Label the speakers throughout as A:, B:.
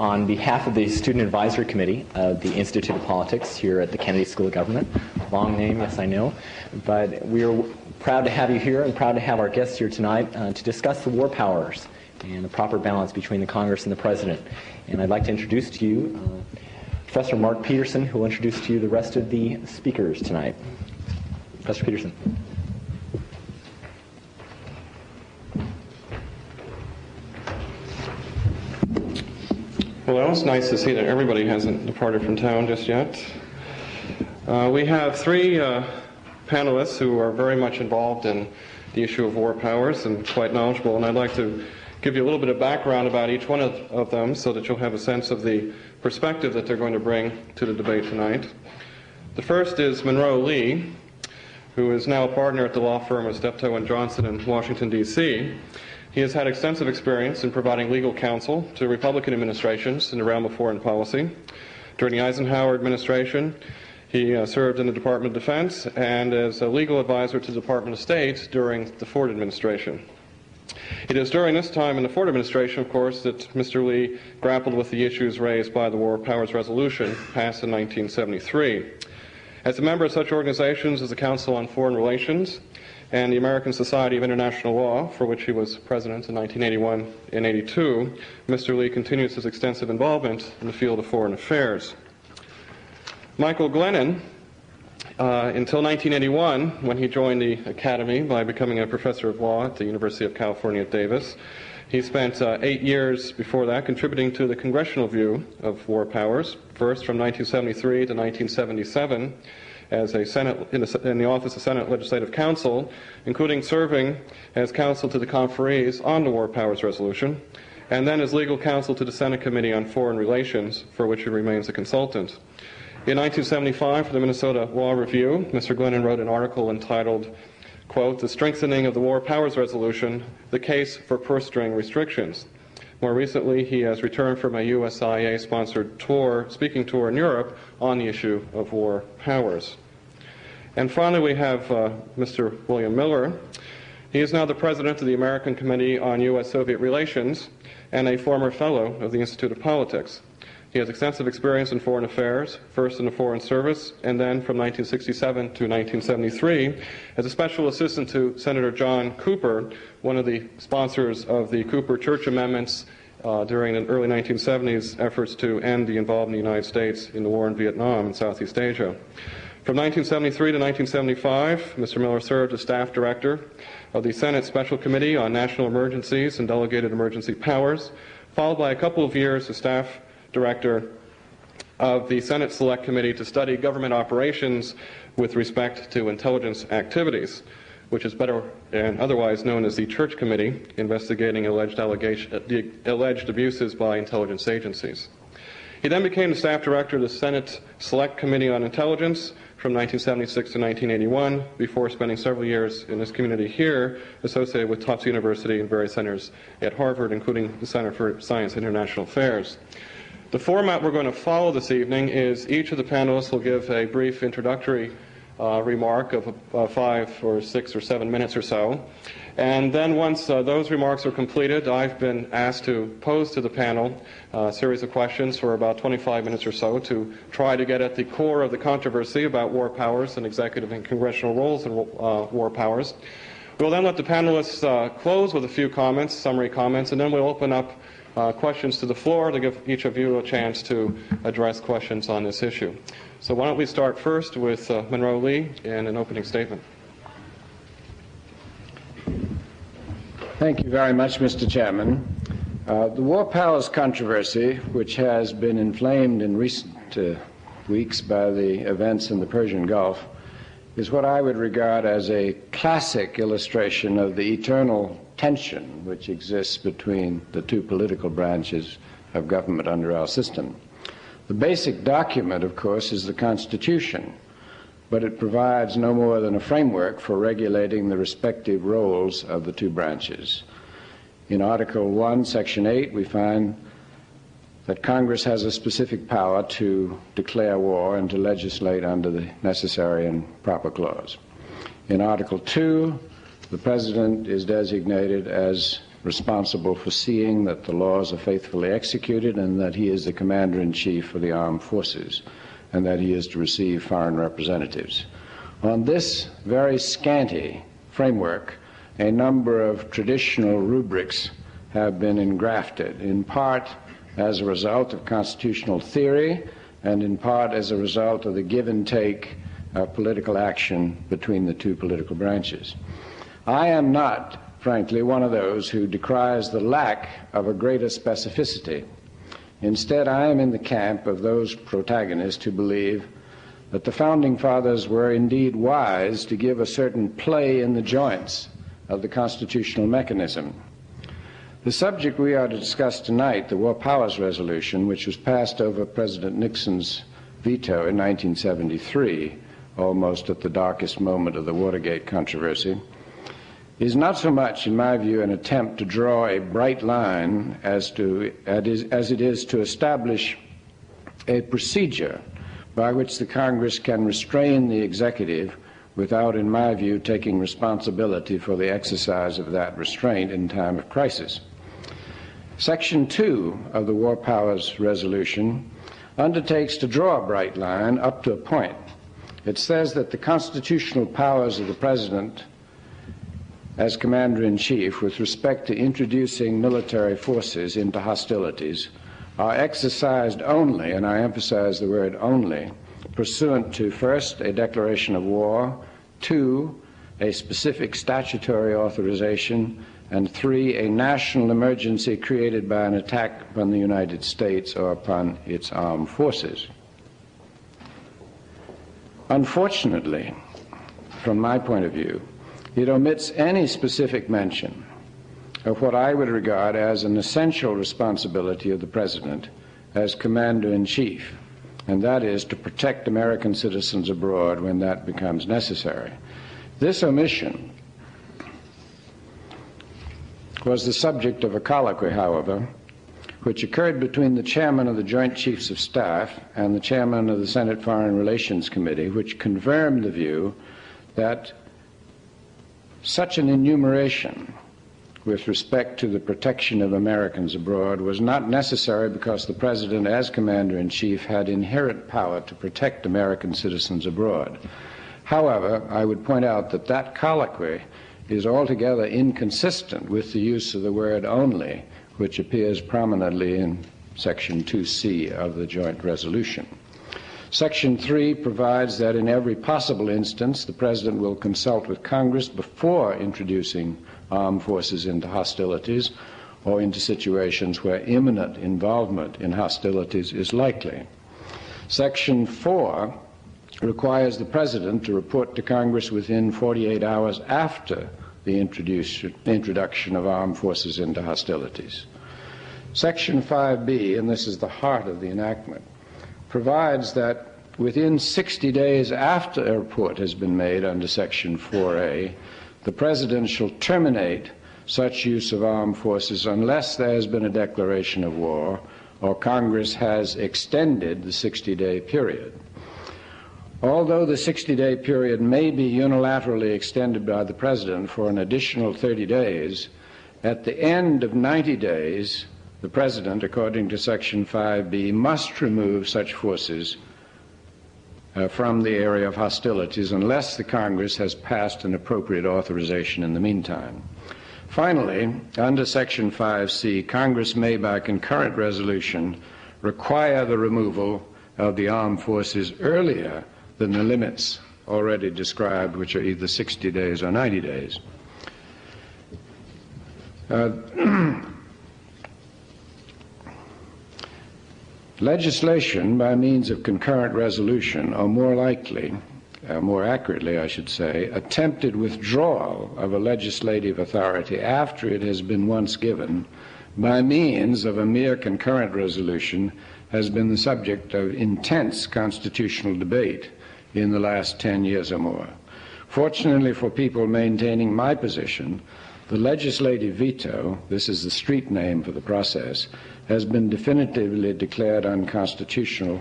A: On behalf of the Student Advisory Committee of the Institute of Politics here at the Kennedy School of Government, long name, yes I know, but we are proud to have you here and proud to have our guests here tonight to discuss the war powers and the proper balance between the Congress and the President. And I'd like to introduce to you Professor Mark Peterson, who will introduce to you the rest of the speakers tonight. Professor Peterson.
B: Well, it's nice to see that everybody hasn't departed from town just yet. We have three panelists who are very much involved in the issue of war powers and quite knowledgeable, and I'd like to give you a little bit of background about each one of them so that you'll have a sense of the perspective that they're going to bring to the debate tonight. The first is Monroe Lee, who is now a partner at the law firm of Veto and Johnson in Washington, D.C. He has had extensive experience in providing legal counsel to Republican administrations in the realm of foreign policy. During the Eisenhower administration, he served in the Department of Defense and as a legal advisor to the Department of State during the Ford administration. It is during this time in the Ford administration, of course, that Mr. Lee grappled with the issues raised by the War Powers Resolution passed in 1973. As a member of such organizations as the Council on Foreign Relations and the American Society of International Law, for which he was president in 1981 and 82, Mr. Lee continues his extensive involvement in the field of foreign affairs. Michael Glennon, until 1981, when he joined the Academy by becoming a professor of law at the University of California at Davis, he spent 8 years before that contributing to the congressional view of war powers, first from 1973 to 1977, as a Senate in the Office of Senate Legislative Counsel, including serving as counsel to the conferees on the War Powers Resolution, and then as legal counsel to the Senate Committee on Foreign Relations, for which he remains a consultant. In 1975, for the Minnesota Law Review, Mr. Glennon wrote an article entitled, quote, "The Strengthening of the War Powers Resolution, the Case for Purse String Restrictions." More recently, he has returned from a USIA-sponsored speaking tour in Europe on the issue of war powers. And finally, we have Mr. William Miller. He is now the president of the American Committee on U.S.-Soviet Relations and a former fellow of the Institute of Politics. He has extensive experience in foreign affairs, first in the Foreign Service, and then from 1967 to 1973 as a special assistant to Senator John Cooper, one of the sponsors of the Cooper Church Amendments during the early 1970s efforts to end the involvement of the United States in the war in Vietnam and Southeast Asia. From 1973 to 1975, Mr. Miller served as staff director of the Senate Special Committee on National Emergencies and Delegated Emergency Powers, followed by a couple of years as staff director of the Senate Select Committee to study government operations with respect to intelligence activities, which is better and otherwise known as the Church Committee, investigating alleged abuses by intelligence agencies. He then became the staff director of the Senate Select Committee on Intelligence from 1976 to 1981, before spending several years in this community here, associated with Tufts University and various centers at Harvard, including the Center for Science and International Affairs. The format we're going to follow this evening is each of the panelists will give a brief introductory remark of 5 or 6 or 7 minutes or so. And then once those remarks are completed, I've been asked to pose to the panel a series of questions for about 25 minutes or so to try to get at the core of the controversy about war powers and executive and congressional roles in war powers. We'll then let the panelists close with a few comments, summary comments, and then we'll open up questions to the floor to give each of you a chance to address questions on this issue. So why don't we start first with Monroe Lee and an opening statement.
C: Thank you very much, Mr. Chairman. The war powers controversy, which has been inflamed in recent weeks by the events in the Persian Gulf, is what I would regard as a classic illustration of the eternal tension which exists between the two political branches of government under our system. The basic document, of course, is the Constitution, but it provides no more than a framework for regulating the respective roles of the two branches. In Article 1, Section 8, we find that Congress has a specific power to declare war and to legislate under the necessary and proper clause. In Article 2, the President is designated as responsible for seeing that the laws are faithfully executed, and that he is the Commander-in-Chief for the armed forces, and that he is to receive foreign representatives. On this very scanty framework, a number of traditional rubrics have been engrafted, in part as a result of constitutional theory, and in part as a result of the give and take of political action between the two political branches. I am not, frankly, one of those who decries the lack of a greater specificity. Instead, I am in the camp of those protagonists who believe that the Founding Fathers were indeed wise to give a certain play in the joints of the constitutional mechanism. The subject we are to discuss tonight, the War Powers Resolution, which was passed over President Nixon's veto in 1973, almost at the darkest moment of the Watergate controversy, is not so much, in my view, an attempt to draw a bright line as it is to establish a procedure by which the Congress can restrain the executive without, in my view, taking responsibility for the exercise of that restraint in time of crisis. Section 2 of the War Powers Resolution undertakes to draw a bright line up to a point. It says that the constitutional powers of the President as Commander-in-Chief with respect to introducing military forces into hostilities are exercised only, and I emphasize the word only, pursuant to, first, a declaration of war, 2, a specific statutory authorization, and 3, a national emergency created by an attack upon the United States or upon its armed forces. Unfortunately, from my point of view, it omits any specific mention of what I would regard as an essential responsibility of the President as Commander-in-Chief, and that is to protect American citizens abroad when that becomes necessary. This omission was the subject of a colloquy, however, which occurred between the Chairman of the Joint Chiefs of Staff and the Chairman of the Senate Foreign Relations Committee, which confirmed the view that such an enumeration with respect to the protection of Americans abroad was not necessary because the President, as Commander-in-Chief, had inherent power to protect American citizens abroad. However, I would point out that that colloquy is altogether inconsistent with the use of the word only, which appears prominently in Section 2C of the joint resolution. Section 3 provides that in every possible instance, the President will consult with Congress before introducing armed forces into hostilities or into situations where imminent involvement in hostilities is likely. Section 4 requires the President to report to Congress within 48 hours after the introduction of armed forces into hostilities. Section 5B, and this is the heart of the enactment, provides that within 60 days after a report has been made under Section 4A, the President shall terminate such use of armed forces unless there has been a declaration of war or Congress has extended the 60-day period. Although the 60-day period may be unilaterally extended by the President for an additional 30 days, at the end of 90 days, the President, according to Section 5B, must remove such forces from the area of hostilities unless the Congress has passed an appropriate authorization in the meantime. Finally, under Section 5C, Congress may, by concurrent resolution, require the removal of the armed forces earlier than the limits already described, which are either 60 days or 90 days. Legislation by means of concurrent resolution, or more accurately, I should say, attempted withdrawal of a legislative authority after it has been once given by means of a mere concurrent resolution has been the subject of intense constitutional debate in the last 10 years or more. Fortunately for people maintaining my position, the legislative veto, this is the street name for the process, has been definitively declared unconstitutional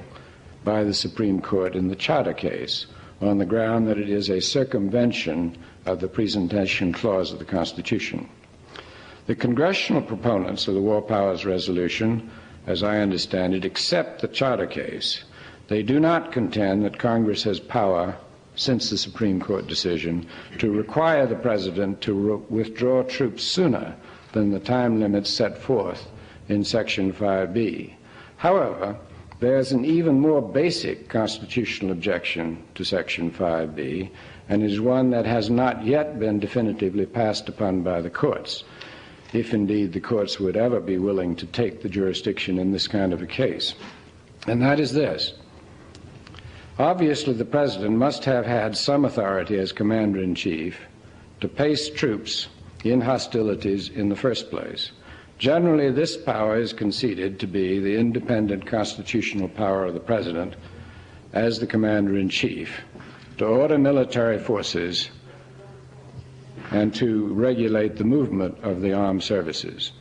C: by the Supreme Court in the Charter case on the ground that it is a circumvention of the Presentation Clause of the Constitution. The congressional proponents of the War Powers Resolution, as I understand it, accept the charter case. They do not contend that Congress has power, since the Supreme Court decision, to require the President to withdraw troops sooner than the time limits set forth in Section 5B. However, there is an even more basic constitutional objection to Section 5B, and is one that has not yet been definitively passed upon by the courts, if indeed the courts would ever be willing to take the jurisdiction in this kind of a case. And that is this. Obviously, the President must have had some authority as Commander-in-Chief to place troops in hostilities in the first place. Generally, this power is conceded to be the independent constitutional power of the President as the Commander-in-Chief to order military forces and to regulate the movement of the armed services.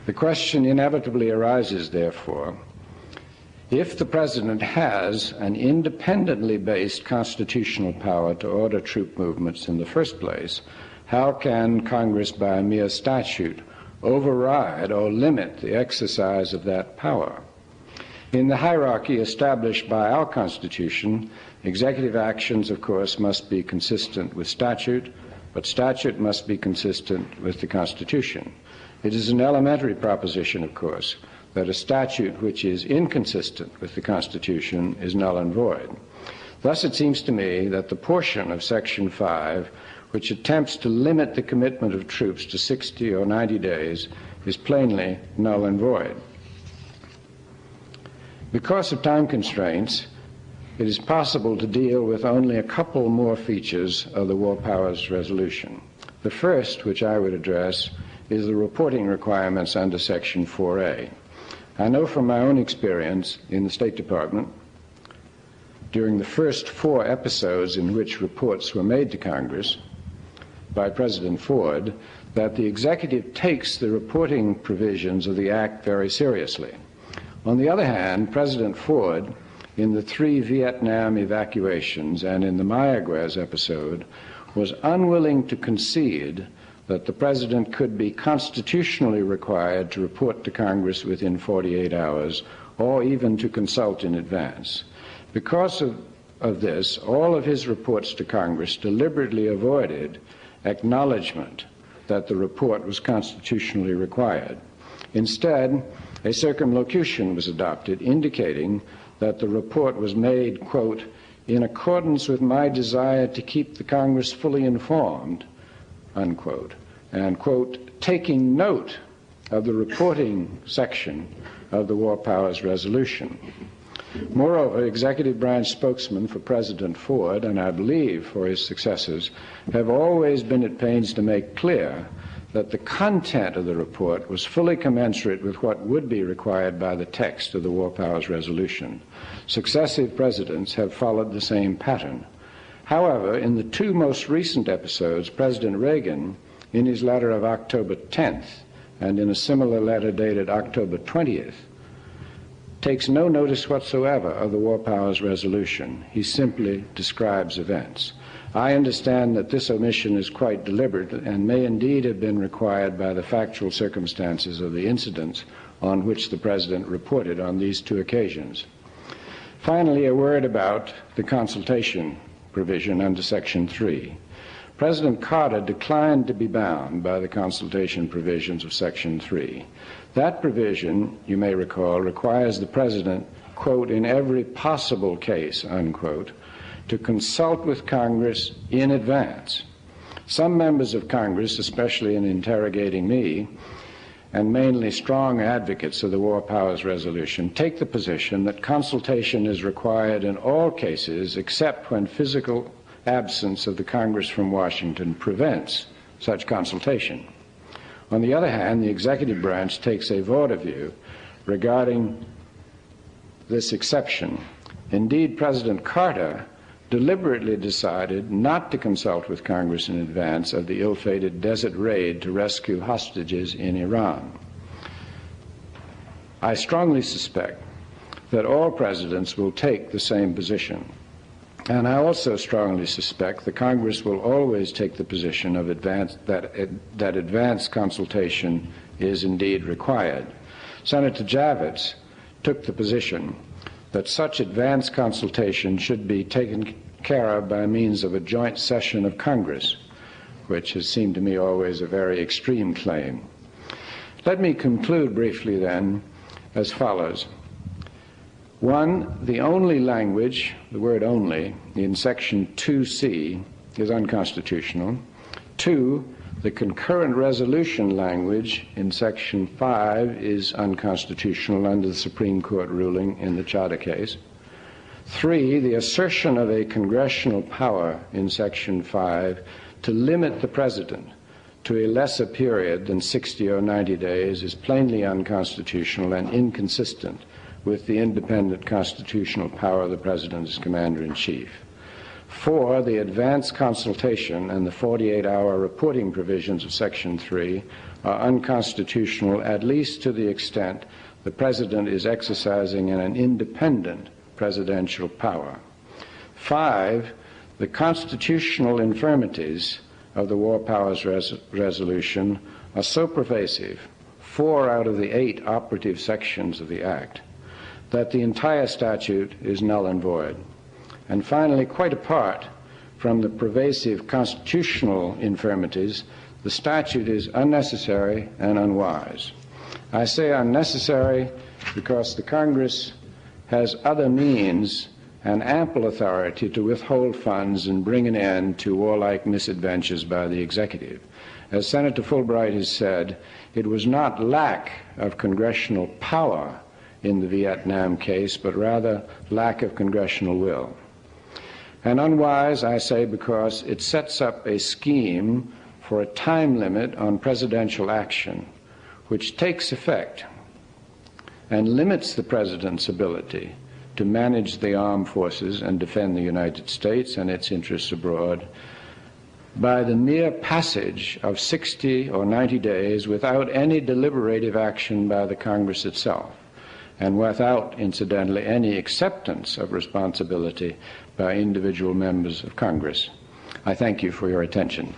C: The question inevitably arises, therefore, if the President has an independently based constitutional power to order troop movements in the first place, how can Congress, by a mere statute, override or limit the exercise of that power? In the hierarchy established by our Constitution, executive actions, of course, must be consistent with statute, but statute must be consistent with the Constitution. It is an elementary proposition, of course, that a statute which is inconsistent with the Constitution is null and void. Thus, it seems to me that the portion of Section 5 which attempts to limit the commitment of troops to 60 or 90 days is plainly null and void. Because of time constraints, it is possible to deal with only a couple more features of the War Powers Resolution. The first, which I would address, is the reporting requirements under Section 4A. I know from my own experience in the State Department, during the first 4 episodes in which reports were made to Congress by President Ford, that the executive takes the reporting provisions of the Act very seriously. On the other hand, President Ford, in the 3 Vietnam evacuations and in the Mayaguez episode, was unwilling to concede that the President could be constitutionally required to report to Congress within 48 hours or even to consult in advance. Because of this, all of his reports to Congress deliberately avoided acknowledgement that the report was constitutionally required. Instead, a circumlocution was adopted indicating that the report was made, quote, in accordance with my desire to keep the Congress fully informed, unquote, and, quote, taking note of the reporting section of the War Powers Resolution. Moreover, executive branch spokesmen for President Ford, and I believe for his successors, have always been at pains to make clear that the content of the report was fully commensurate with what would be required by the text of the War Powers Resolution. Successive presidents have followed the same pattern. However, in the 2 most recent episodes, President Reagan, in his letter of October 10th and in a similar letter dated October 20th, takes no notice whatsoever of the War Powers Resolution. He simply describes events. I understand that this omission is quite deliberate and may indeed have been required by the factual circumstances of the incidents on which the President reported on these 2 occasions. Finally, a word about the consultation provision under Section 3. President Carter declined to be bound by the consultation provisions of Section 3. That provision, you may recall, requires the President, quote, in every possible case, unquote, to consult with Congress in advance. Some members of Congress, especially in interrogating me, and mainly strong advocates of the War Powers Resolution, take the position that consultation is required in all cases except when physical absence of the Congress from Washington prevents such consultation. On the other hand, the executive branch takes a broader view regarding this exception. Indeed, President Carter deliberately decided not to consult with Congress in advance of the ill-fated desert raid to rescue hostages in Iran. I strongly suspect that all presidents will take the same position. And I also strongly suspect the Congress will always take the position of that advanced consultation is indeed required. Senator Javits took the position that such advanced consultation should be taken care of by means of a joint session of Congress, which has seemed to me always a very extreme claim. Let me conclude briefly then as follows. One, the only language, the word only, in Section 2C is unconstitutional. Two, the concurrent resolution language in Section 5 is unconstitutional under the Supreme Court ruling in the Charter case. Three, the assertion of a congressional power in Section 5 to limit the President to a lesser period than 60 or 90 days is plainly unconstitutional and inconsistent with the independent constitutional power of the President as Commander-in-Chief. Four, the advanced consultation and the 48-hour reporting provisions of Section 3 are unconstitutional, at least to the extent the President is exercising an independent presidential power. Five, the constitutional infirmities of the War Powers Resolution are so pervasive, 4 out of the 8 operative sections of the Act, that the entire statute is null and void. And finally, quite apart from the pervasive constitutional infirmities, the statute is unnecessary and unwise. I say unnecessary because the Congress has other means and ample authority to withhold funds and bring an end to warlike misadventures by the executive. As Senator Fulbright has said, it was not lack of congressional power in the Vietnam case, but rather lack of congressional will. And unwise, I say, because it sets up a scheme for a time limit on presidential action, which takes effect and limits the President's ability to manage the armed forces and defend the United States and its interests abroad by the mere passage of 60 or 90 days without any deliberative action by the Congress itself, and without, incidentally, any acceptance of responsibility by individual members of Congress. I thank you for your attention.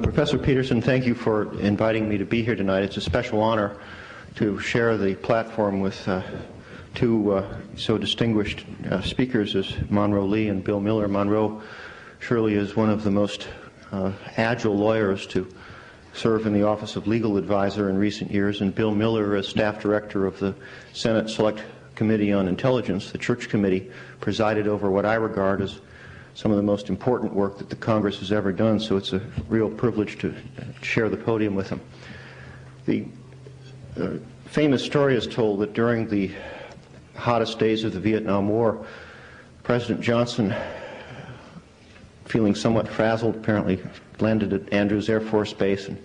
D: Professor Peterson, thank you for inviting me to be here tonight. It's a special honor to share the platform with two so distinguished speakers as Monroe Lee and Bill Miller. Monroe surely is one of the most agile lawyers to serve in the Office of Legal Advisor in recent years, and Bill Miller, as staff director of the Senate Select Committee on Intelligence, the Church Committee, presided over what I regard as some of the most important work that the Congress has ever done, so it's a real privilege to share the podium with them. The famous story is told that during the hottest days of the Vietnam War, President Johnson, feeling somewhat frazzled, apparently landed at Andrews Air Force Base and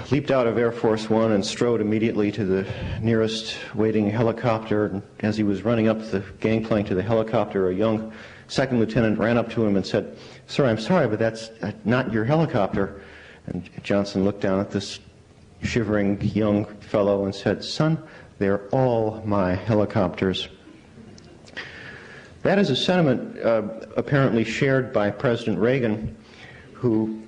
D: leaped out of Air Force One and strode immediately to the nearest waiting helicopter. And as he was running up the gangplank to the helicopter, a young second lieutenant ran up to him and said, "Sir, I'm sorry, but that's not your helicopter." And Johnson looked down at this shivering young fellow and said, "Son, they're all my helicopters." That is a sentiment apparently shared by President Reagan, who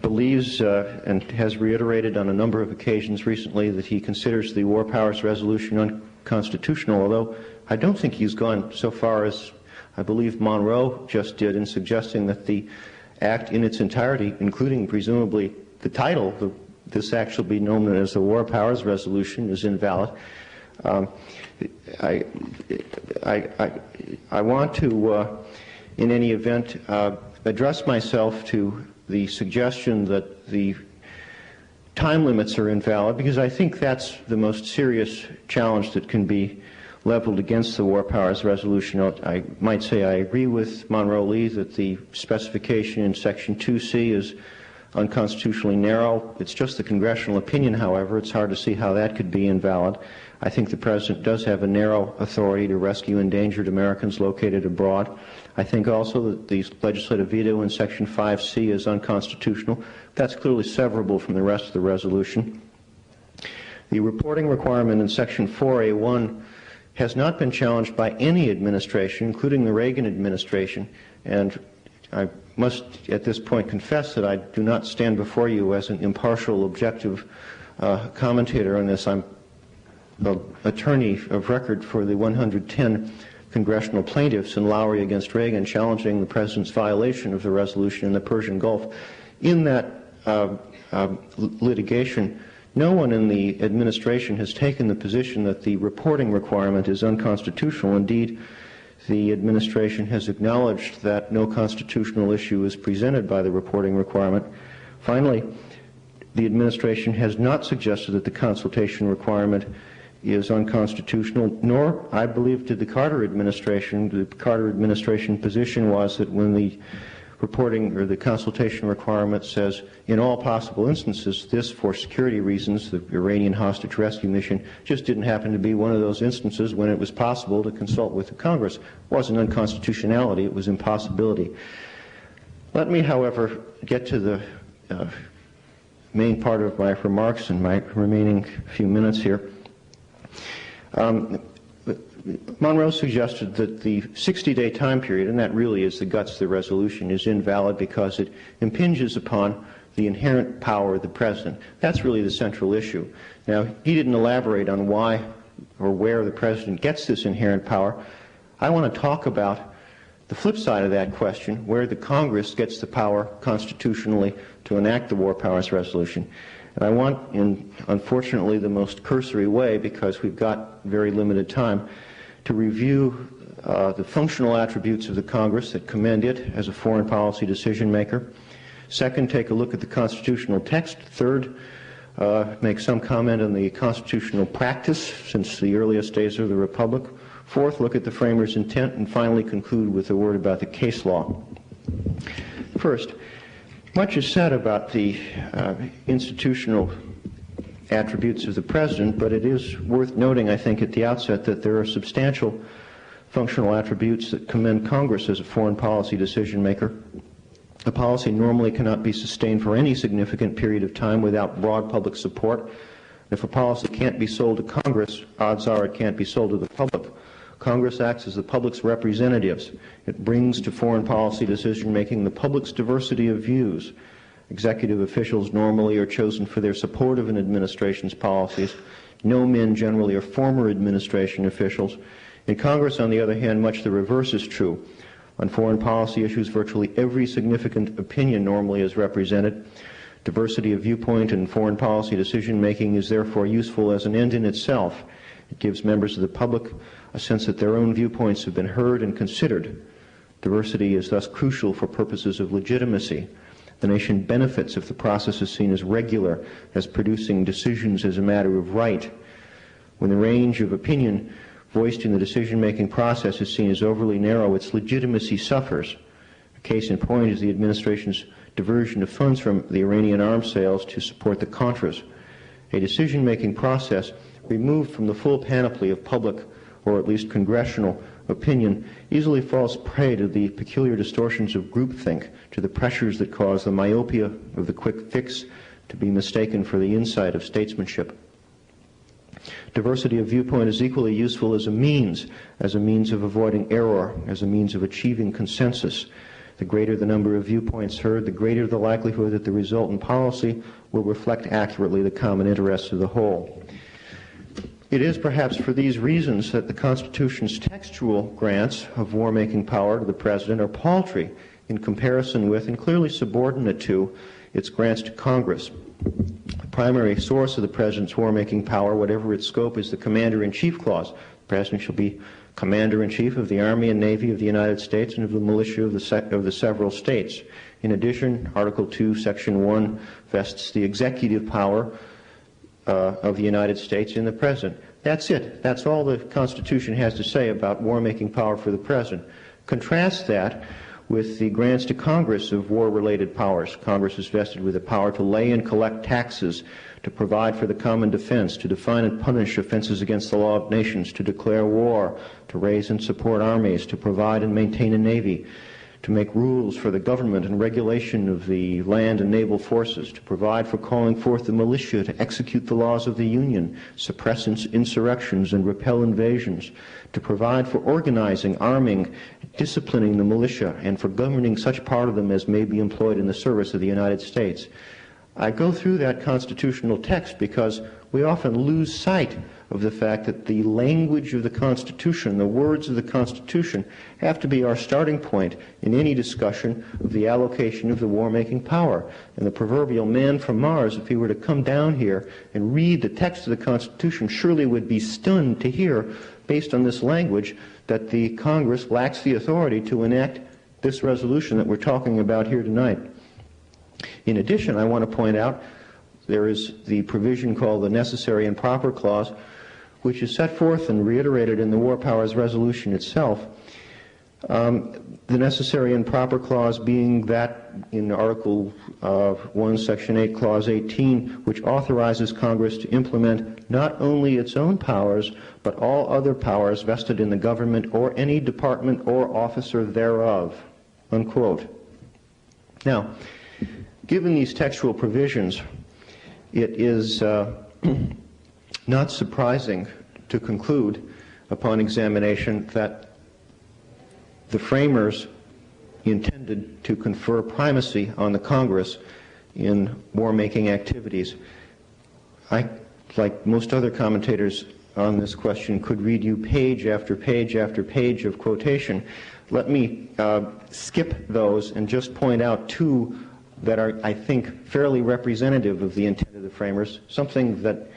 D: believes and has reiterated on a number of occasions recently that he considers the War Powers Resolution unconstitutional, although I don't think he's gone so far as I believe Monroe just did in suggesting that the Act in its entirety, including presumably the title, this Act shall be known as the War Powers Resolution, is invalid. I want to, in any event, address myself to the suggestion that the time limits are invalid, because I think that's the most serious challenge that can be leveled against the War Powers Resolution. I might say I agree with Monroe Lee that the specification in Section 2C is unconstitutionally narrow. It's just the congressional opinion, however. It's hard to see how that could be invalid. I think the President does have a narrow authority to rescue endangered Americans located abroad. I think also that the legislative veto in Section 5C is unconstitutional. That's clearly severable from the rest of the resolution. The reporting requirement in Section 4A1 has not been challenged by any administration, including the Reagan administration, and I must at this point confess that I do not stand before you as an impartial, objective commentator on this. I'm the attorney of record for the 110 congressional plaintiffs in Lowry against Reagan challenging the President's violation of the resolution in the Persian Gulf. In that litigation, no one in the administration has taken the position that the reporting requirement is unconstitutional. Indeed, the administration has acknowledged that no constitutional issue is presented by the reporting requirement. Finally, the administration has not suggested that the consultation requirement is unconstitutional, nor, I believe, did the Carter administration. The Carter administration position was that when the reporting or the consultation requirement says, in all possible instances, this for security reasons, the Iranian hostage rescue mission just didn't happen to be one of those instances when it was possible to consult with the Congress. It wasn't unconstitutionality, it was impossibility. Let me, however, get to the main part of my remarks in my remaining few minutes here. Monroe suggested that the 60-day time period, and that really is the guts of the resolution, is invalid because it impinges upon the inherent power of the President. That's really the central issue. Now, he didn't elaborate on why or where the President gets this inherent power. I want to talk about the flip side of that question, where the Congress gets the power constitutionally to enact the War Powers Resolution. And I want, in unfortunately the most cursory way, because we've got very limited time, to review the functional attributes of the Congress that commend it as a foreign policy decision maker. Second, take a look at the constitutional text. Third, make some comment on the constitutional practice since the earliest days of the Republic. Fourth, look at the framers' intent, and finally conclude with a word about the case law. First, much is said about the institutional attributes of the President, but it is worth noting, I think, at the outset that there are substantial functional attributes that commend Congress as a foreign policy decision maker. A policy normally cannot be sustained for any significant period of time without broad public support. If a policy can't be sold to Congress, odds are it can't be sold to the public. Congress acts as the public's representatives. It brings to foreign policy decision making the public's diversity of views. Executive officials normally are chosen for their support of an administration's policies. No men generally are former administration officials. In Congress, on the other hand, much the reverse is true. On foreign policy issues, virtually every significant opinion normally is represented. Diversity of viewpoint in foreign policy decision making is therefore useful as an end in itself. It gives members of the public a sense that their own viewpoints have been heard and considered. Diversity is thus crucial for purposes of legitimacy. The nation benefits if the process is seen as regular, as producing decisions as a matter of right. When the range of opinion voiced in the decision-making process is seen as overly narrow, its legitimacy suffers. A case in point is the administration's diversion of funds from the Iranian arms sales to support the Contras. A decision-making process removed from the full panoply of public, or at least congressional, opinion easily falls prey to the peculiar distortions of groupthink, to the pressures that cause the myopia of the quick fix to be mistaken for the insight of statesmanship. Diversity of viewpoint is equally useful as a means of avoiding error, as a means of achieving consensus. The greater the number of viewpoints heard, the greater the likelihood that the resultant policy will reflect accurately the common interests of the whole. It is perhaps for these reasons that the Constitution's textual grants of war-making power to the President are paltry in comparison with and clearly subordinate to its grants to Congress. The primary source of the President's war-making power, whatever its scope, is the Commander-in-Chief Clause. The President shall be Commander-in-Chief of the Army and Navy of the United States and of the militia of the several states. In addition, Article 2, Section 1 vests the executive power of the United States in the President. That's it. That's all the Constitution has to say about war-making power for the President. Contrast that with the grants to Congress of war-related powers. Congress is vested with the power to lay and collect taxes, to provide for the common defense, to define and punish offenses against the law of nations, to declare war, to raise and support armies, to provide and maintain a navy, to make rules for the government and regulation of the land and naval forces, to provide for calling forth the militia to execute the laws of the Union, suppress insurrections and repel invasions, to provide for organizing, arming, disciplining the militia, and for governing such part of them as may be employed in the service of the United States. I go through that constitutional text because we often lose sight of the fact that the language of the Constitution, the words of the Constitution, have to be our starting point in any discussion of the allocation of the war-making power. And the proverbial man from Mars, if he were to come down here and read the text of the Constitution, surely would be stunned to hear, based on this language, that the Congress lacks the authority to enact this resolution that we're talking about here tonight. In addition, I want to point out there is the provision called the Necessary and Proper Clause, which is set forth and reiterated in the War Powers Resolution itself. The Necessary and Proper Clause being that in Article 1, Section 8, Clause 18, which authorizes Congress to implement not only its own powers, but all other powers vested in the government or any department or officer thereof, unquote. Now, given these textual provisions, it is not surprising to conclude upon examination that the framers intended to confer primacy on the Congress in war-making activities. I, like most other commentators on this question, could read you page after page after page of quotation. Let me skip those and just point out two that are, I think, fairly representative of the intent of the framers, something that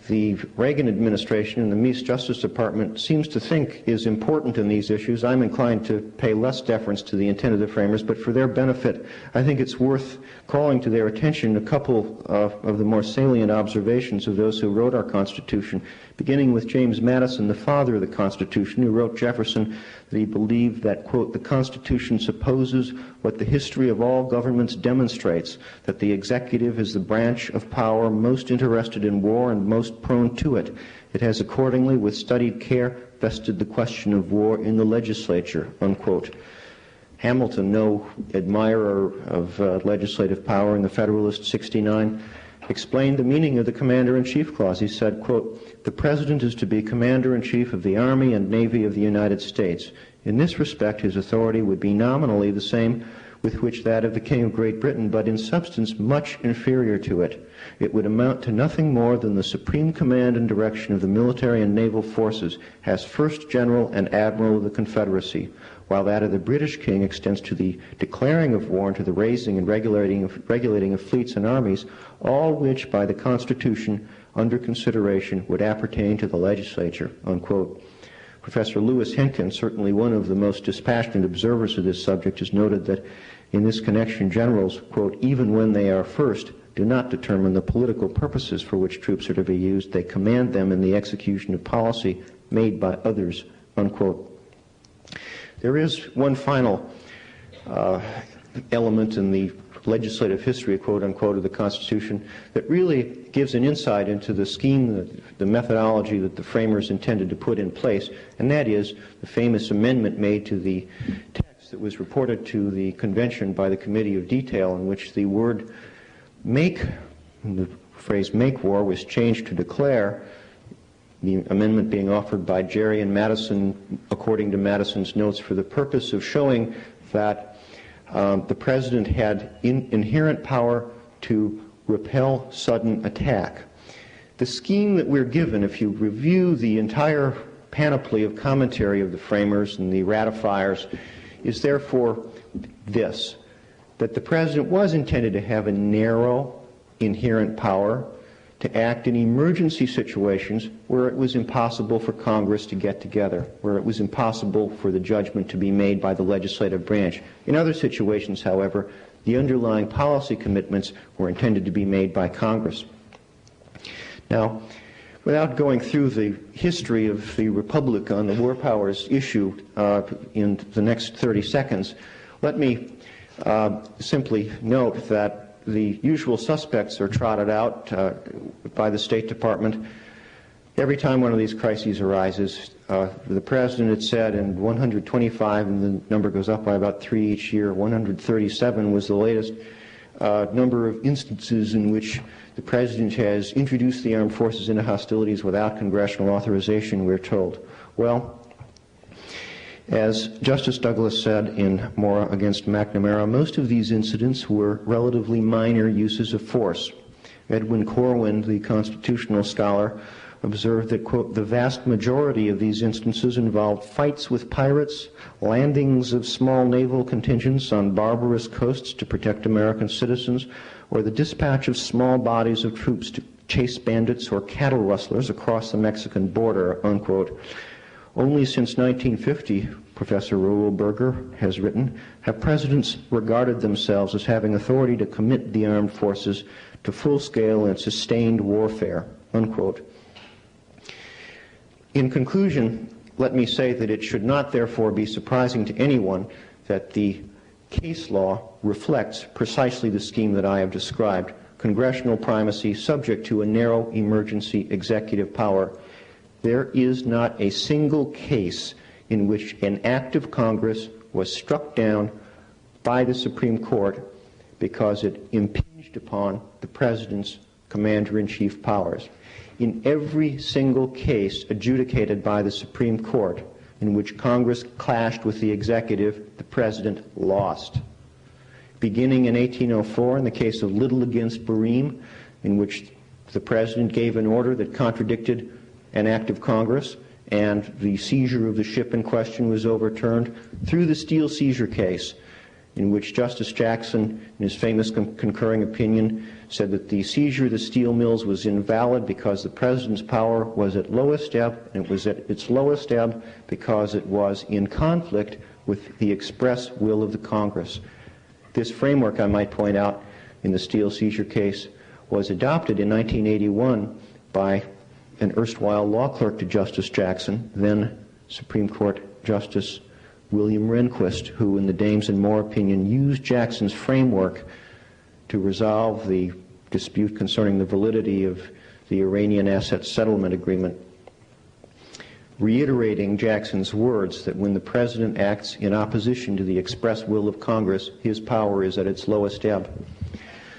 D: the Reagan administration and the Meese Justice Department seems to think is important in these issues. I'm inclined to pay less deference to the intent of the framers, but for their benefit, I think it's worth calling to their attention a couple of the more salient observations of those who wrote our Constitution, beginning with James Madison, the father of the Constitution, who wrote Jefferson that he believed that, quote, the Constitution supposes what the history of all governments demonstrates, that the executive is the branch of power most interested in war and most prone to it. It has accordingly, with studied care, vested the question of war in the legislature, unquote. Hamilton, no admirer of legislative power in the Federalist 69, explained the meaning of the Commander-in-Chief Clause. He said, quote, the President is to be Commander-in-Chief of the Army and Navy of the United States. In this respect, his authority would be nominally the same with which that of the King of Great Britain, but in substance much inferior to it. It would amount to nothing more than the supreme command and direction of the military and naval forces as First General and Admiral of the Confederacy, while that of the British King extends to the declaring of war and to the raising and regulating of fleets and armies, all which by the Constitution under consideration would appertain to the legislature, unquote. Professor Lewis Henkin, certainly one of the most dispassionate observers of this subject, has noted that in this connection generals, quote, even when they are first, do not determine the political purposes for which troops are to be used. They command them in the execution of policy made by others, unquote. There is one final element in the legislative history, quote unquote, of the Constitution that really gives an insight into the scheme, the methodology that the framers intended to put in place, and that is the famous amendment made to the text that was reported to the convention by the Committee of Detail, in which the word make, the phrase make war, was changed to declare, the amendment being offered by Gerry and Madison, according to Madison's notes, for the purpose of showing that the President had inherent power to repel sudden attack. The scheme that we're given, if you review the entire panoply of commentary of the framers and the ratifiers, is therefore this, that the President was intended to have a narrow inherent power to act in emergency situations where it was impossible for Congress to get together, where it was impossible for the judgment to be made by the legislative branch. In other situations, however, the underlying policy commitments were intended to be made by Congress. Now, Without going through the history of the Republic on the war powers issue in the next 30 seconds, let me simply note that the usual suspects are trotted out by the State Department every time one of these crises arises. The President had said in 125, and the number goes up by about 3 each year, 137 was the latest number of instances in which the President has introduced the armed forces into hostilities without congressional authorization, we're told. Well, as Justice Douglas said in Mora against McNamara, most of these incidents were relatively minor uses of force. Edwin Corwin, the constitutional scholar, observed that, quote, the vast majority of these instances involved fights with pirates, landings of small naval contingents on barbarous coasts to protect American citizens, or the dispatch of small bodies of troops to chase bandits or cattle rustlers across the Mexican border, unquote. Only since 1950, Professor Raoul Berger has written, have presidents regarded themselves as having authority to commit the armed forces to full-scale and sustained warfare, unquote. In conclusion, let me say that it should not therefore be surprising to anyone that the case law reflects precisely the scheme that I have described, congressional primacy subject to a narrow emergency executive power. There is not a single case in which an act of Congress was struck down by the Supreme Court because it impinged upon the President's commander-in-chief powers. In every single case adjudicated by the Supreme Court in which Congress clashed with the executive, the President lost. Beginning in 1804 in the case of Little against Bareem, in which the President gave an order that contradicted an act of Congress, and the seizure of the ship in question was overturned, through the steel seizure case, in which Justice Jackson, in his famous concurring opinion, said that the seizure of the steel mills was invalid because the President's power was at lowest ebb, and it was at its lowest ebb because it was in conflict with the express will of the Congress. This framework, I might point out, in the steel seizure case, was adopted in 1981 by an erstwhile law clerk to Justice Jackson, then Supreme Court Justice William Rehnquist, who, in the Dames and Moore opinion, used Jackson's framework to resolve the dispute concerning the validity of the Iranian asset settlement agreement, reiterating Jackson's words that when the President acts in opposition to the express will of Congress, his power is at its lowest ebb.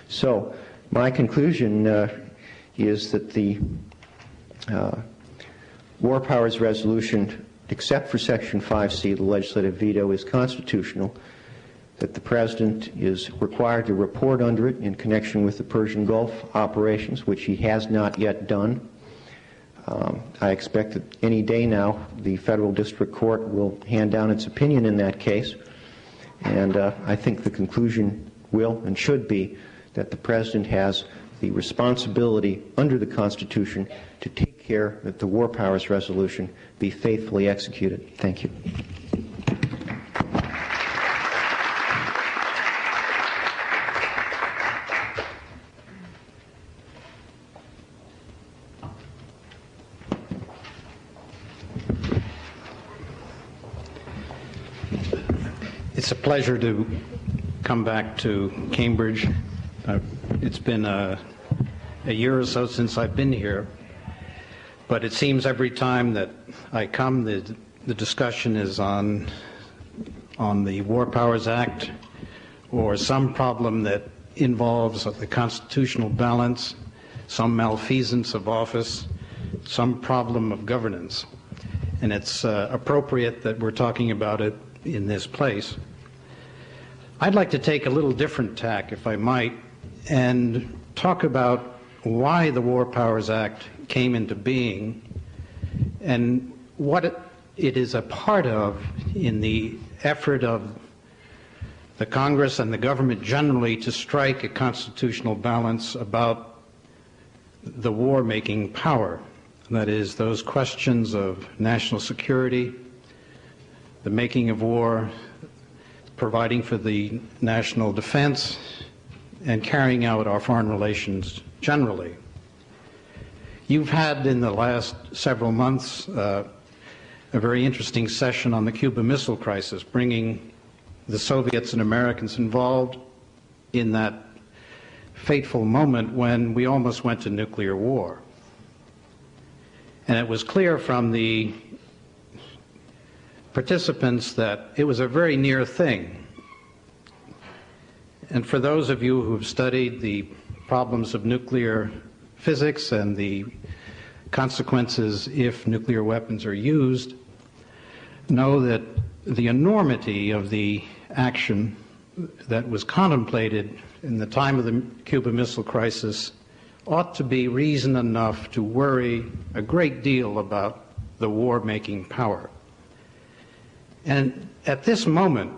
D: So, my conclusion is that the War Powers Resolution, except for Section 5C, the legislative veto, is constitutional, that the President is required to report under it in connection with the Persian Gulf operations, which he has not yet done. I expect that any day now the Federal District Court will hand down its opinion in that case, and I think the conclusion will and should be that the President has the responsibility under the Constitution to take care that the War Powers Resolution be faithfully executed. Thank you.
E: It's a pleasure to come back to Cambridge. It's been a year or so since I've been here, but it seems every time that I come, the discussion is on the War Powers Act or some problem that involves the constitutional balance, some malfeasance of office, some problem of governance. And it's appropriate that we're talking about it in this place. I'd like to take a little different tack, if I might, and talk about why the War Powers Act came into being and what it is a part of in the effort of the Congress and the government generally to strike a constitutional balance about the war-making power. That is, those questions of national security, the making of war, providing for the national defense, and carrying out our foreign relations generally. You've had in the last several months a very interesting session on the Cuban Missile Crisis, bringing the Soviets and Americans involved in that fateful moment when we almost went to nuclear war. And it was clear from the participants that it was a very near thing. And for those of you who have studied the problems of nuclear physics and the consequences if nuclear weapons are used, know that the enormity of the action that was contemplated in the time of the Cuban Missile Crisis ought to be reason enough to worry a great deal about the war-making power. And at this moment,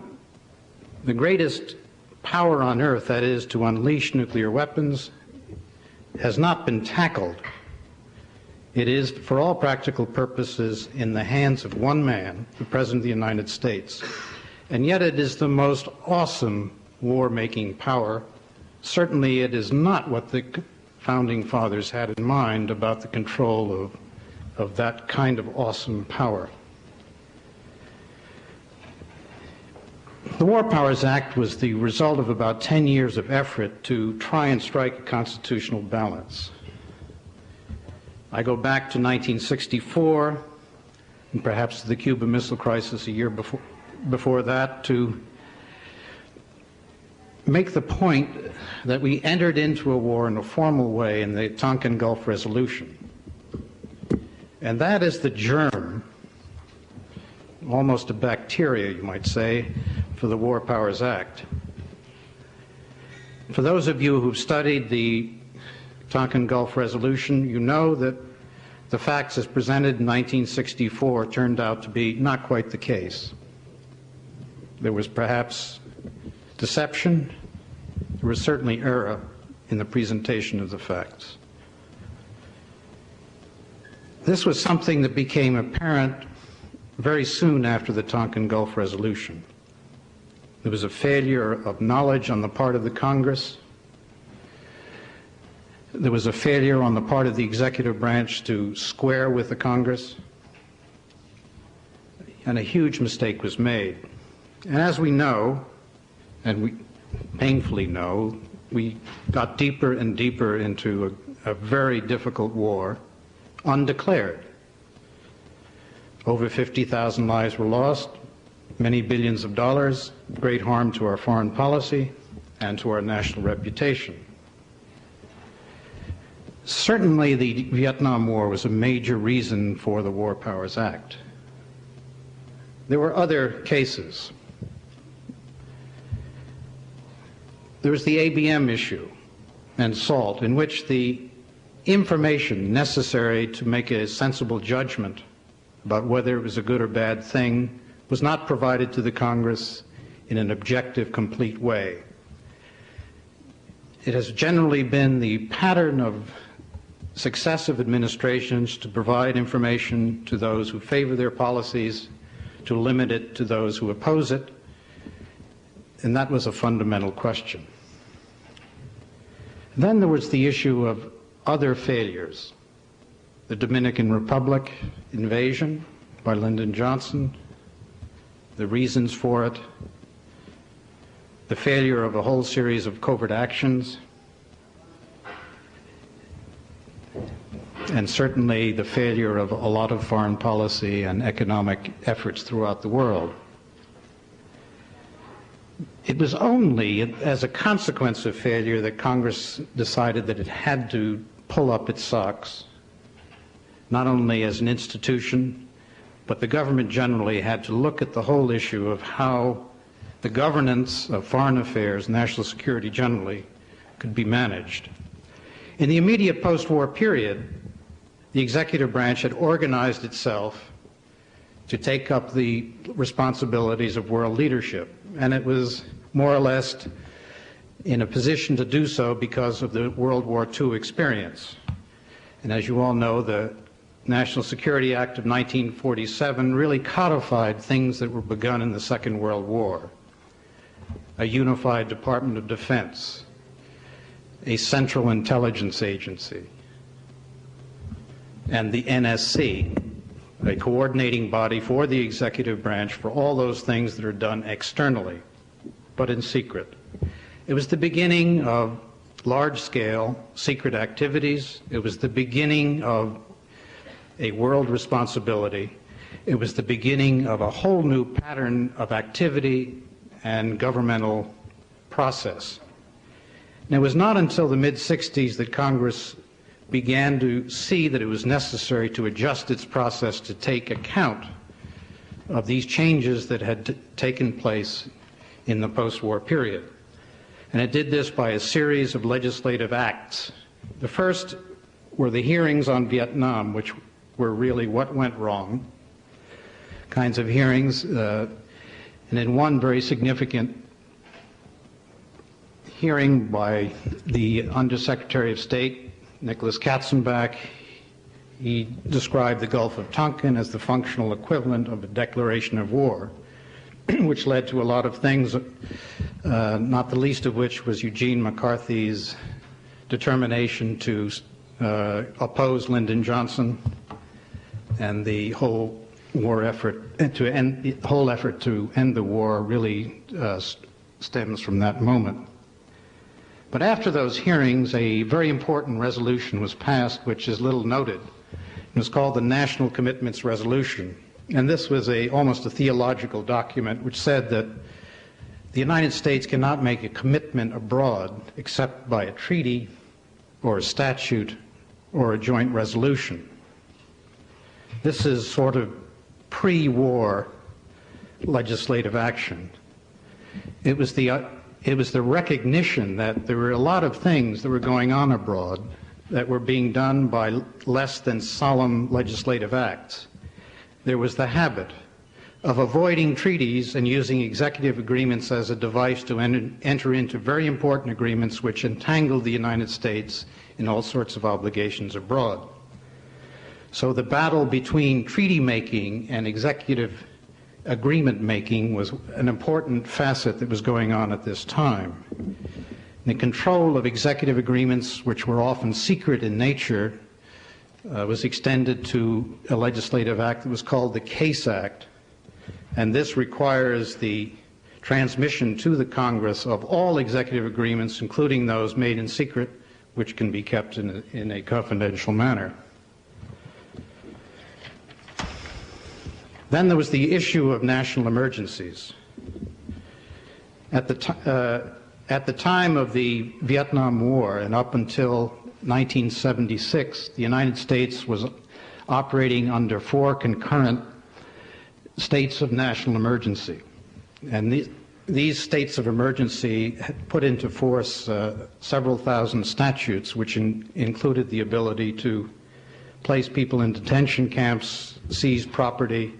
E: the greatest power on earth, that is, to unleash nuclear weapons, has not been tackled. It is, for all practical purposes, in the hands of one man, the President of the United States. And yet it is the most awesome war-making power. Certainly it is not what the Founding Fathers had in mind about the control of that kind of awesome power. The War Powers Act was the result of about 10 years of effort to try and strike a constitutional balance. I go back to 1964, and perhaps the Cuban Missile Crisis a year before that, to make the point that we entered into a war in a formal way in the Tonkin Gulf Resolution. And that is the germ, almost a bacteria, you might say, for the War Powers Act. For those of you who've studied the Tonkin Gulf Resolution, you know that the facts as presented in 1964 turned out to be not quite the case. There was perhaps deception. There was certainly error in the presentation of the facts. This was something that became apparent very soon after the Tonkin Gulf Resolution. There was a failure of knowledge on the part of the Congress. There was a failure on the part of the executive branch to square with the Congress. And a huge mistake was made. And as we know, and we painfully know, we got deeper and deeper into a very difficult war, undeclared. Over 50,000 lives were lost, many billions of dollars, great harm to our foreign policy and to our national reputation. Certainly the Vietnam War was a major reason for the War Powers Act. There were other cases. There was the ABM issue and SALT, in which the information necessary to make a sensible judgment about whether it was a good or bad thing was not provided to the Congress in an objective, complete way. It has generally been the pattern of successive administrations to provide information to those who favor their policies, to limit it to those who oppose it, and that was a fundamental question. Then there was the issue of other failures. The Dominican Republic invasion by Lyndon Johnson, the reasons for it, the failure of a whole series of covert actions, and certainly the failure of a lot of foreign policy and economic efforts throughout the world. It was only as a consequence of failure that Congress decided that it had to pull up its socks, not only as an institution, but the government generally had to look at the whole issue of how the governance of foreign affairs, national security generally, could be managed. In the immediate post-war period, the executive branch had organized itself to take up the responsibilities of world leadership, and it was more or less in a position to do so because of the World War II experience. And as you all know, the National Security Act of 1947 really codified things that were begun in the Second World War. A unified Department of Defense, a central intelligence agency, and the NSC, a coordinating body for the executive branch for all those things that are done externally, but in secret. It was the beginning of large-scale secret activities. It was the beginning of a world responsibility. It was the beginning of a whole new pattern of activity and governmental process. And it was not until the mid-60s that Congress began to see that it was necessary to adjust its process to take account of these changes that had taken place in the post-war period. And it did this by a series of legislative acts. The first were the hearings on Vietnam, which were really what went wrong kinds of hearings. And in one very significant hearing by the Undersecretary of State, Nicholas Katzenbach, he described the Gulf of Tonkin as the functional equivalent of a declaration of war, which led to a lot of things, not the least of which was Eugene McCarthy's determination to oppose Lyndon Johnson, and the whole war effort to end the war really stems from that moment. But after those hearings, a very important resolution was passed, which is little noted. It was called the National Commitments Resolution. And this was almost a theological document which said that the United States cannot make a commitment abroad except by a treaty or a statute or a joint resolution. This is sort of pre-war legislative action. It was the recognition that there were a lot of things that were going on abroad that were being done by less than solemn legislative acts. There was the habit of avoiding treaties and using executive agreements as a device to enter into very important agreements which entangled the United States in all sorts of obligations abroad. So the battle between treaty making and executive agreement making was an important facet that was going on at this time. The control of executive agreements, which were often secret in nature, was extended to a legislative act that was called the Case Act, and this requires the transmission to the Congress of all executive agreements, including those made in secret, which can be kept in a confidential manner. Then there was the issue of national emergencies. At the time of the Vietnam War and up until 1976, the United States was operating under 4 concurrent states of national emergency. And these states of emergency had put into force several thousand statutes, which included the ability to place people in detention camps, seize property,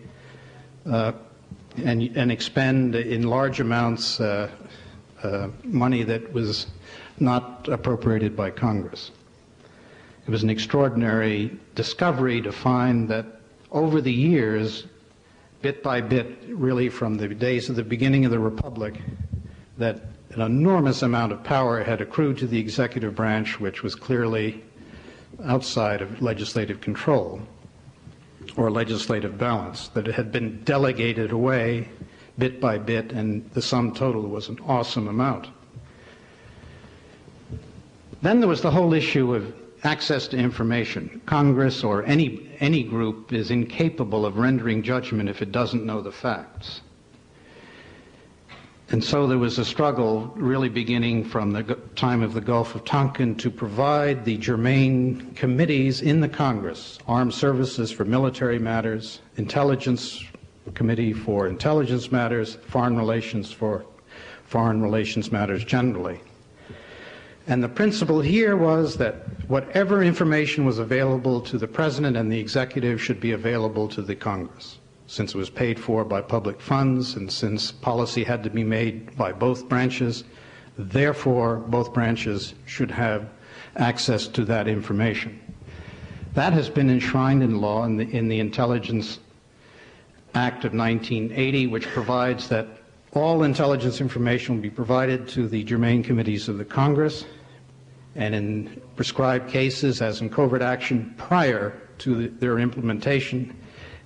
E: and expend in large amounts money that was not appropriated by Congress. It was an extraordinary discovery to find that over the years, bit by bit, really from the days of the beginning of the Republic, that an enormous amount of power had accrued to the executive branch, which was clearly outside of legislative control or legislative balance, that it had been delegated away bit by bit, and the sum total was an awesome amount. Then there was the whole issue of access to information. Congress or any group is incapable of rendering judgment if it doesn't know the facts. And so there was a struggle really beginning from the time of the Gulf of Tonkin to provide the germane committees in the Congress, Armed Services for military matters, Intelligence Committee for intelligence matters, Foreign Relations for foreign relations matters generally. And the principle here was that whatever information was available to the President and the Executive should be available to the Congress, since it was paid for by public funds and since policy had to be made by both branches. Therefore, both branches should have access to that information. That has been enshrined in law in the Intelligence Act of 1980, which provides that all intelligence information will be provided to the germane committees of the Congress, and in prescribed cases, as in covert action, prior to their implementation,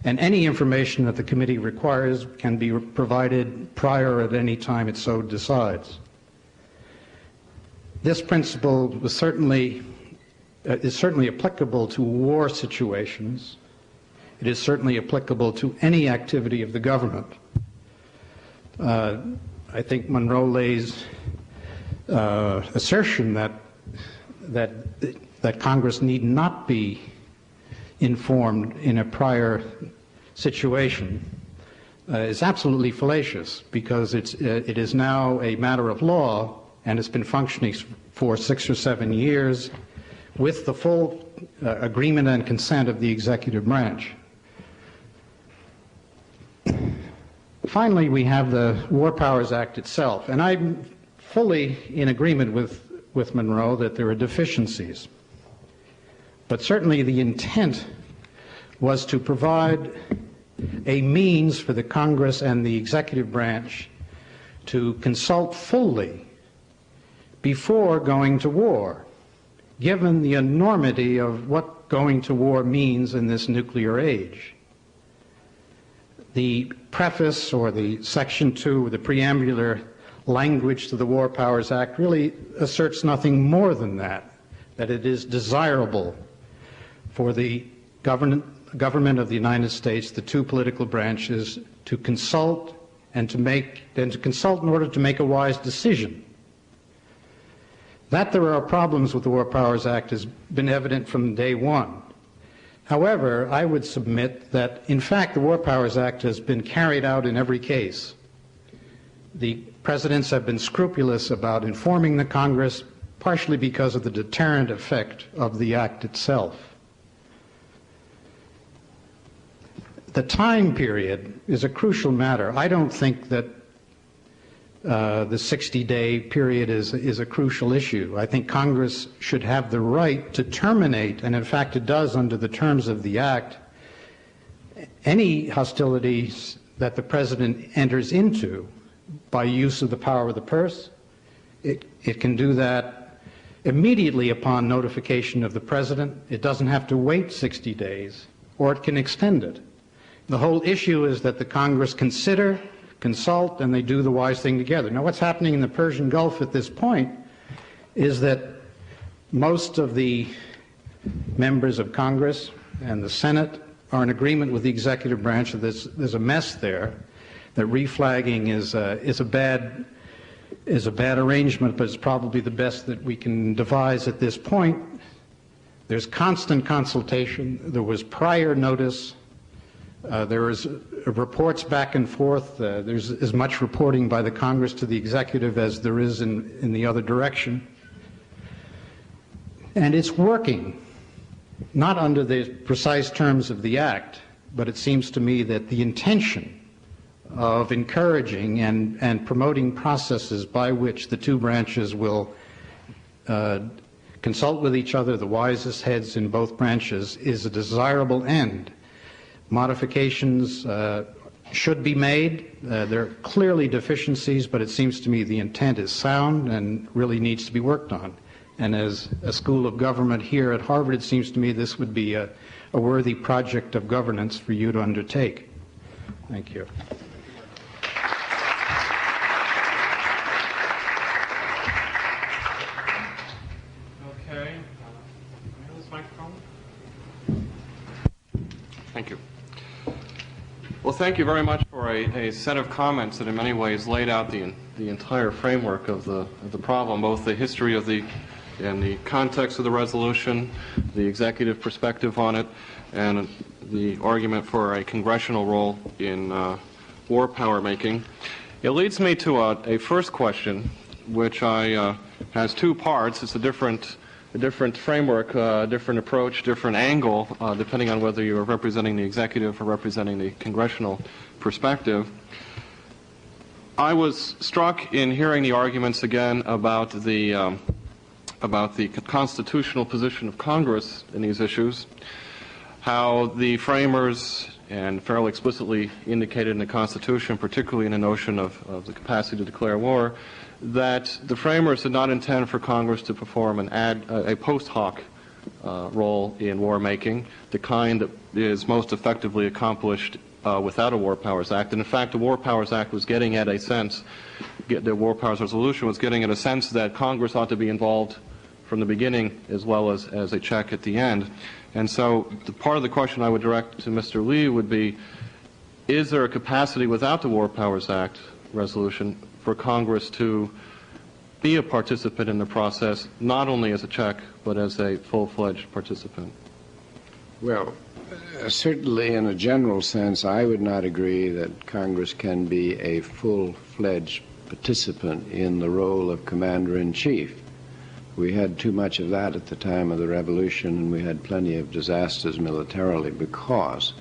E: and any information that the committee requires can be provided prior at any time it so decides. This principle was is certainly applicable to war situations. It is certainly applicable to any activity of the government. I think Monroe Lee's assertion that Congress need not be informed in a prior situation is absolutely fallacious, because it is now a matter of law, and it's been functioning for 6 or 7 years with the full agreement and consent of the executive branch. Finally, we have the War Powers Act itself, and I'm fully in agreement with Monroe that there are deficiencies. But certainly the intent was to provide a means for the Congress and the executive branch to consult fully before going to war, given the enormity of what going to war means in this nuclear age. The preface, or the Section 2, the preambular language to the War Powers Act, really asserts nothing more than that it is desirable for the government of the United States, the two political branches, to consult and to consult in order to make a wise decision. That there are problems with the War Powers Act has been evident from day one. However, I would submit that, in fact, the War Powers Act has been carried out in every case. The presidents have been scrupulous about informing the Congress, partially because of the deterrent effect of the act itself. The time period is a crucial matter. I don't think that the 60-day period is a crucial issue. I think Congress should have the right to terminate, and in fact it does under the terms of the Act, any hostilities that the President enters into by use of the power of the purse. It can do that immediately upon notification of the President. It doesn't have to wait 60 days, or it can extend it. The whole issue is that the Congress consider, consult, and they do the wise thing together. Now, what's happening in the Persian Gulf at this point is that most of the members of Congress and the Senate are in agreement with the executive branch that there's a mess there, that reflagging is a bad arrangement, but it's probably the best that we can devise at this point. There's constant consultation. There was prior notice. There is reports back and forth. There's as much reporting by the Congress to the executive as there is in the other direction. And it's working, not under the precise terms of the Act, but it seems to me that the intention of encouraging and promoting processes by which the two branches will consult with each other, the wisest heads in both branches, is a desirable end. Modifications should be made. There are clearly deficiencies, but it seems to me the intent is sound and really needs to be worked on. And as a school of government here at Harvard, it seems to me this would be a worthy project of governance for you to undertake. Thank you.
B: Okay. This microphone? Thank you. Well, thank you very much for a set of comments that in many ways laid out the entire framework of the problem, both the history of and the context of the resolution, the executive perspective on it, and the argument for a congressional role in war power making. It leads me to a first question, which has two parts. It's a different framework, a different approach, different angle, depending on whether you're representing the executive or representing the congressional perspective. I was struck in hearing the arguments again about the constitutional position of Congress in these issues, how the framers, and fairly explicitly indicated in the Constitution, particularly in the notion of the capacity to declare war, that the framers did not intend for Congress to perform a post hoc role in war making, the kind that is most effectively accomplished without a War Powers Act. And in fact, the War Powers Act was getting at a sense, the War Powers Resolution was getting at a sense that Congress ought to be involved from the beginning as well as a check at the end. And so the part of the question I would direct to Mr. Lee would be, is there a capacity without the War Powers Act resolution for Congress to be a participant in the process, not only as a check, but as a full-fledged participant?
C: Well, certainly in a general sense, I would not agree that Congress can be a full-fledged participant in the role of commander-in-chief. We had too much of that at the time of the Revolution, and we had plenty of disasters militarily because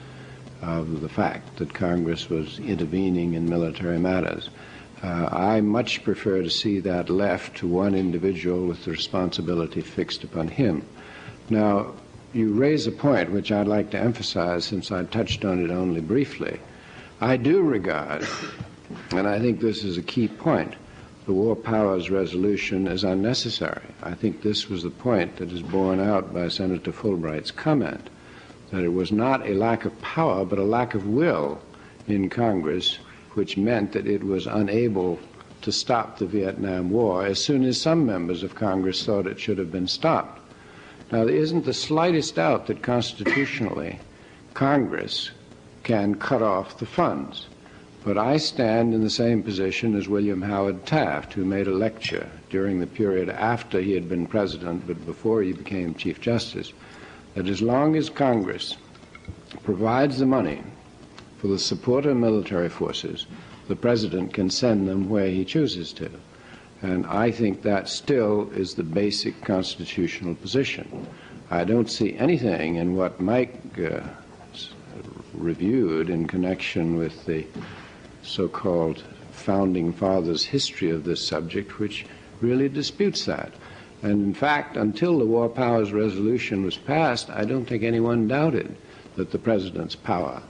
C: of the fact that Congress was intervening in military matters. I much prefer to see that left to one individual with the responsibility fixed upon him. Now, you raise a point which I'd like to emphasize since I touched on it only briefly. I do regard, and I think this is a key point, the War Powers Resolution as unnecessary. I think this was the point that is borne out by Senator Fulbright's comment, that it was not a lack of power but a lack of will in Congress, which meant that it was unable to stop the Vietnam War as soon as some members of Congress thought it should have been stopped. Now, there isn't the slightest doubt that constitutionally Congress can cut off the funds. But I stand in the same position as William Howard Taft, who made a lecture during the period after he had been president but before he became Chief Justice, that as long as Congress provides the money for the support of military forces, the president can send them where he chooses to. And I think that still is the basic constitutional position. I don't see anything in what Mike reviewed in connection with the so-called founding fathers' history of this subject which really disputes that. And in fact, until the War Powers Resolution was passed, I don't think anyone doubted that the president's power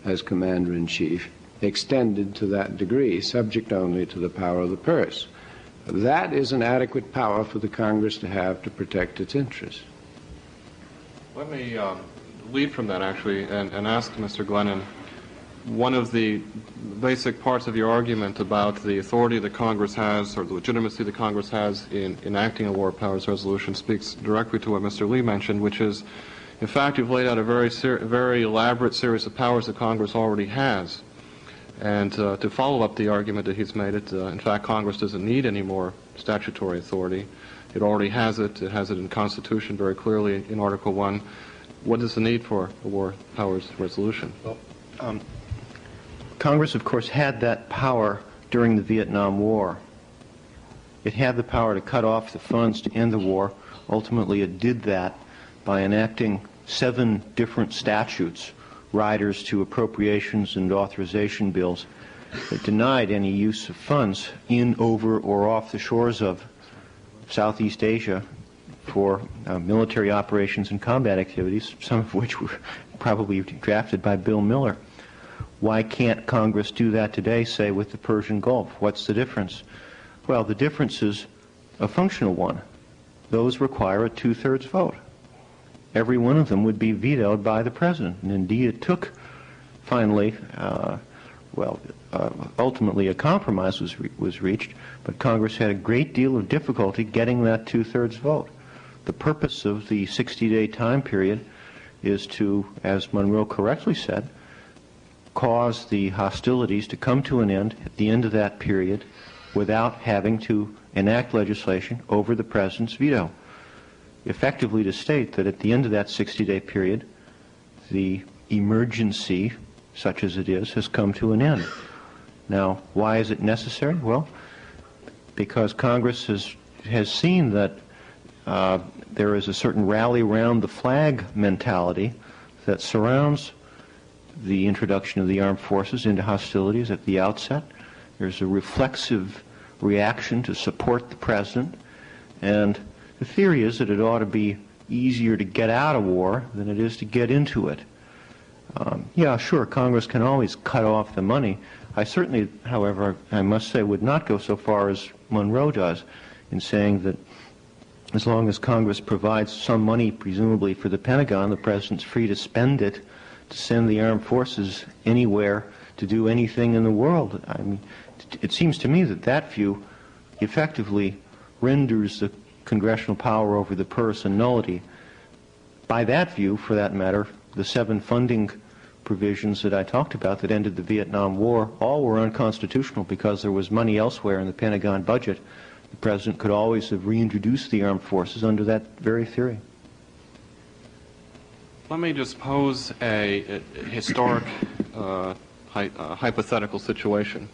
C: as commander-in-chief extended to that degree, subject only to the power of the purse. That is an adequate power for the Congress to have to protect its interests.
B: Let me lead from that, actually, and ask Mr. Glennon, one of the basic parts of your argument about the authority that Congress has, or the legitimacy that Congress has in enacting a War Powers Resolution, speaks directly to what Mr. Lee mentioned, which is, in fact, you've laid out a very elaborate series of powers that Congress already has. And to follow up the argument that he's made, in fact, Congress doesn't need any more statutory authority. It already has it. It has it in the Constitution very clearly in Article 1. What is the need for a War Powers Resolution?
D: Well, Congress, of course, had that power during the Vietnam War. It had the power to cut off the funds to end the war. Ultimately, it did that by enacting 7 different statutes, riders to appropriations and authorization bills, that denied any use of funds in, over, or off the shores of Southeast Asia for military operations and combat activities, some of which were probably drafted by Bill Miller. Why can't Congress do that today, say, with the Persian Gulf? What's the difference? Well, the difference is a functional one. Those require a 2/3 vote. Every one of them would be vetoed by the president. And indeed, it took, finally, ultimately a compromise was reached, but Congress had a great deal of difficulty getting that 2/3 vote. The purpose of the 60-day time period is to, as Monroe correctly said, cause the hostilities to come to an end at the end of that period without having to enact legislation over the president's veto. Effectively to state that at the end of that 60-day period, the emergency, such as it is, has come to an end. Now, why is it necessary? Well, because Congress has seen that there is a certain rally round the flag mentality that surrounds the introduction of the armed forces into hostilities at the outset. There's a reflexive reaction to support the president, and the theory is that it ought to be easier to get out of war than it is to get into it. Yeah, sure, Congress can always cut off the money. I certainly, however, I must say, would not go so far as Monroe does in saying that as long as Congress provides some money, presumably for the Pentagon, the President's free to spend it to send the armed forces anywhere to do anything in the world. I mean, it seems to me that that view effectively renders the congressional power over the purse a nullity. By that view, for that matter, the 7 funding provisions that I talked about that ended the Vietnam War all were unconstitutional because there was money elsewhere in the Pentagon budget. The President could always have reintroduced the armed forces under that very theory.
B: Let me just pose a historic hypothetical situation.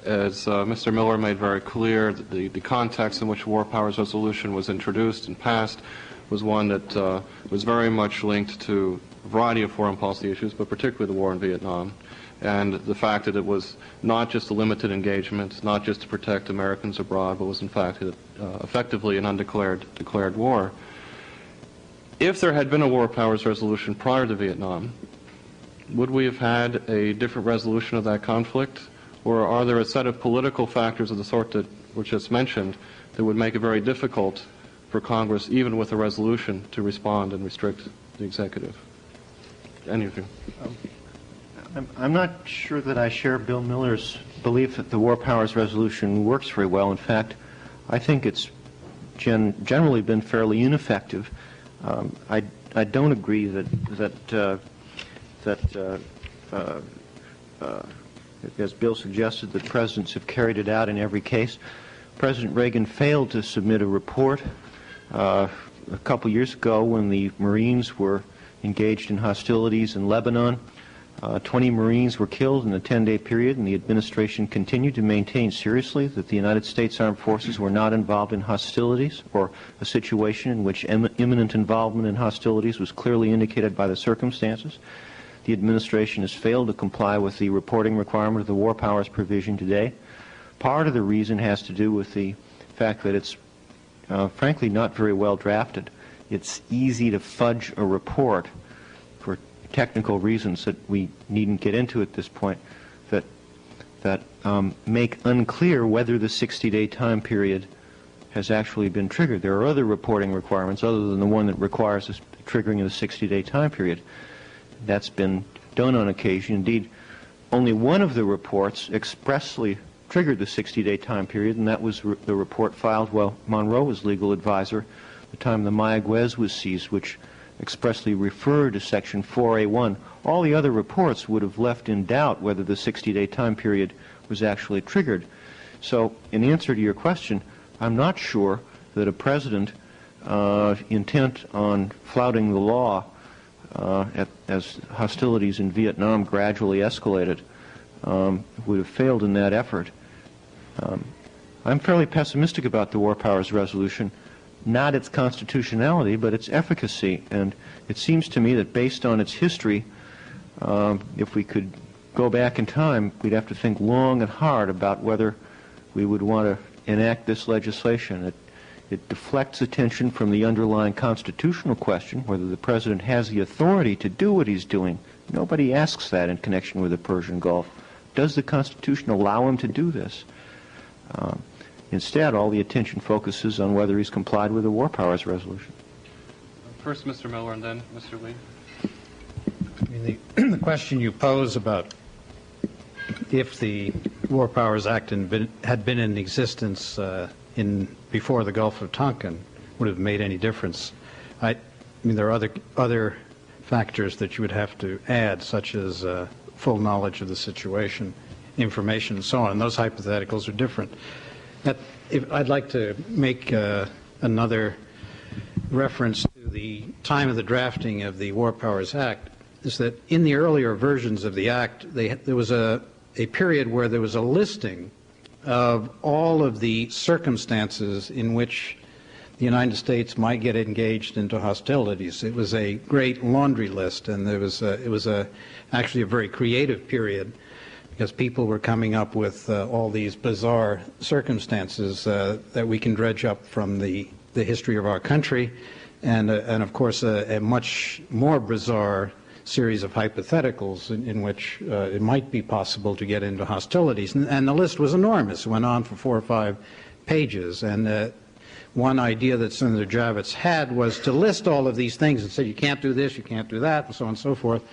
B: As Mr. Miller made very clear, the context in which War Powers Resolution was introduced and passed was one that was very much linked to a variety of foreign policy issues, but particularly the war in Vietnam, and the fact that it was not just a limited engagement, not just to protect Americans abroad, but was in fact effectively an declared war. If there had been a War Powers Resolution prior to Vietnam, would we have had a different resolution of that conflict? Or are there a set of political factors of the sort that were just mentioned that would make it very difficult for Congress, even with a resolution, to respond and restrict the executive? Anything?
D: I'm not sure that I share Bill Miller's belief that the War Powers Resolution works very well. In fact, I think it's generally been fairly ineffective. I don't agree that as Bill suggested, that presidents have carried it out in every case. President Reagan failed to submit a report a couple years ago when the Marines were engaged in hostilities in Lebanon. 20 Marines were killed in a 10-day period, and the administration continued to maintain seriously that the United States Armed Forces were not involved in hostilities, or a situation in which imminent involvement in hostilities was clearly indicated by the circumstances. The administration has failed to comply with the reporting requirement of the War Powers provision today. Part of the reason has to do with the fact that it's frankly not very well drafted. It's easy to fudge a report for technical reasons that we needn't get into at this point, that make unclear whether the 60-day time period has actually been triggered. There are other reporting requirements other than the one that requires the triggering of the 60-day time period. That's been done on occasion. Indeed, only one of the reports expressly triggered the 60-day time period, and that was the report filed while Monroe was legal advisor at the time the Mayaguez was seized, which expressly referred to Section 4A1. All the other reports would have left in doubt whether the 60-day time period was actually triggered. So, in answer to your question, I'm not sure that a president intent on flouting the law as hostilities in Vietnam gradually escalated would have failed in that effort. I'm fairly pessimistic about the War Powers Resolution, not its constitutionality, but its efficacy. And it seems to me that based on its history, if we could go back in time, we'd have to think long and hard about whether we would want to enact this legislation. It deflects attention from the underlying constitutional question, whether the President has the authority to do what he's doing. Nobody asks that in connection with the Persian Gulf. Does the Constitution allow him to do this? Instead, all the attention focuses on whether he's complied with the War Powers Resolution.
B: First Mr. Miller and then Mr. Lee.
E: I mean, the question you pose about if the War Powers Act had been in existence before the Gulf of Tonkin would have made any difference. I mean, there are other factors that you would have to add, such as full knowledge of the situation, information, and so on. And those hypotheticals are different. I'd like to make another reference to the time of the drafting of the War Powers Act, is that in the earlier versions of the Act, there was a period where there was a listing of all of the circumstances in which the United States might get engaged into hostilities. It was a great laundry list, and it was actually a very creative period, because people were coming up with all these bizarre circumstances that we can dredge up from the history of our country, and of course a much more bizarre series of hypotheticals in which it might be possible to get into hostilities. And the list was enormous. It went on for 4 or 5 pages, and one idea that Senator Javits had was to list all of these things and say you can't do this, you can't do that, and so on and so forth.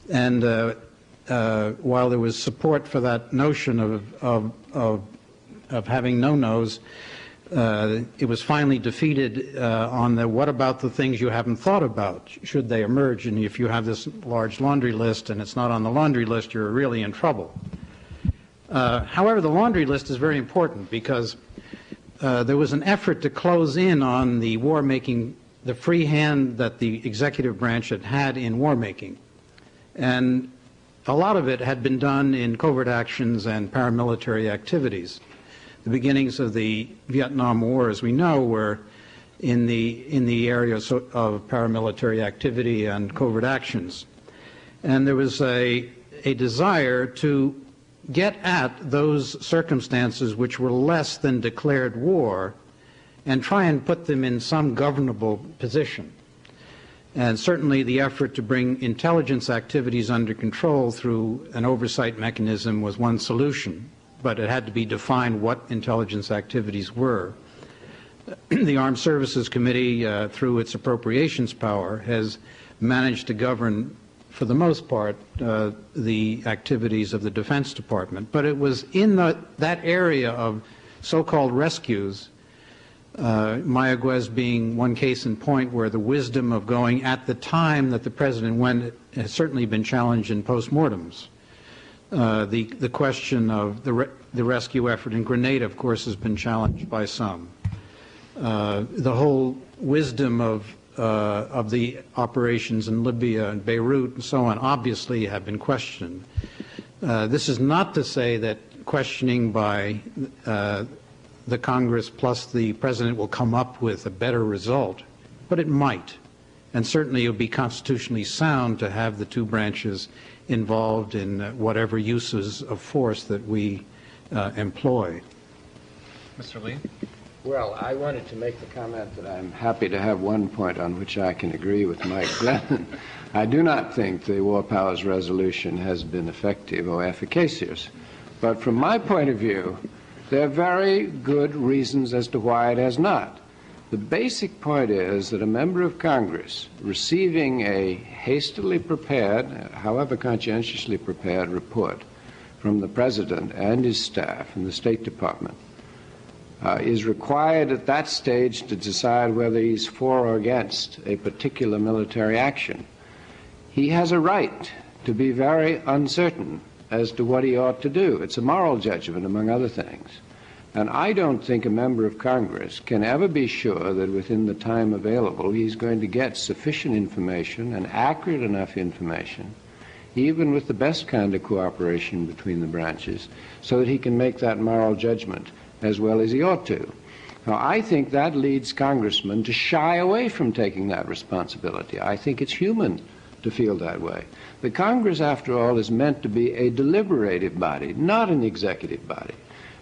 E: And while there was support for that notion of having no-nos, it was finally defeated on the what about the things you haven't thought about, should they emerge, and if you have this large laundry list and it's not on the laundry list, you're really in trouble. However, the laundry list is very important because there was an effort to close in on the war-making, the free hand that the executive branch had in war-making. And a lot of it had been done in covert actions and paramilitary activities. The beginnings of the Vietnam War, as we know, were in the area of paramilitary activity and covert actions. And there was a desire to get at those circumstances which were less than declared war and try and put them in some governable position. And certainly the effort to bring intelligence activities under control through an oversight mechanism was one solution, but it had to be defined what intelligence activities were. The Armed Services Committee, through its appropriations power, has managed to govern, for the most part, the activities of the Defense Department. But it was in that area of so-called rescues, Mayaguez being one case in point, where the wisdom of going at the time that the President went has certainly been challenged in postmortems. The question of the rescue effort in Grenada, of course, has been challenged by some. The whole wisdom of the operations in Libya and Beirut and so on obviously have been questioned. This is not to say that questioning by the Congress plus the President will come up with a better result, but it might. And certainly it would be constitutionally sound to have the two branches involved in whatever uses of force that we employ.
B: Mr. Lee?
C: Well, I wanted to make the comment that I'm happy to have one point on which I can agree with Mike Glennon. I do not think the War Powers Resolution has been effective or efficacious. But from my point of view, there are very good reasons as to why it has not. The basic point is that a member of Congress receiving a hastily prepared, however conscientiously prepared report from the President and his staff in the State Department is required at that stage to decide whether he's for or against a particular military action. He has a right to be very uncertain as to what he ought to do. It's a moral judgment, among other things. And I don't think a member of Congress can ever be sure that within the time available he's going to get sufficient information and accurate enough information, even with the best kind of cooperation between the branches, so that he can make that moral judgment as well as he ought to. Now, I think that leads congressmen to shy away from taking that responsibility. I think it's human to feel that way. The Congress, after all, is meant to be a deliberative body, not an executive body.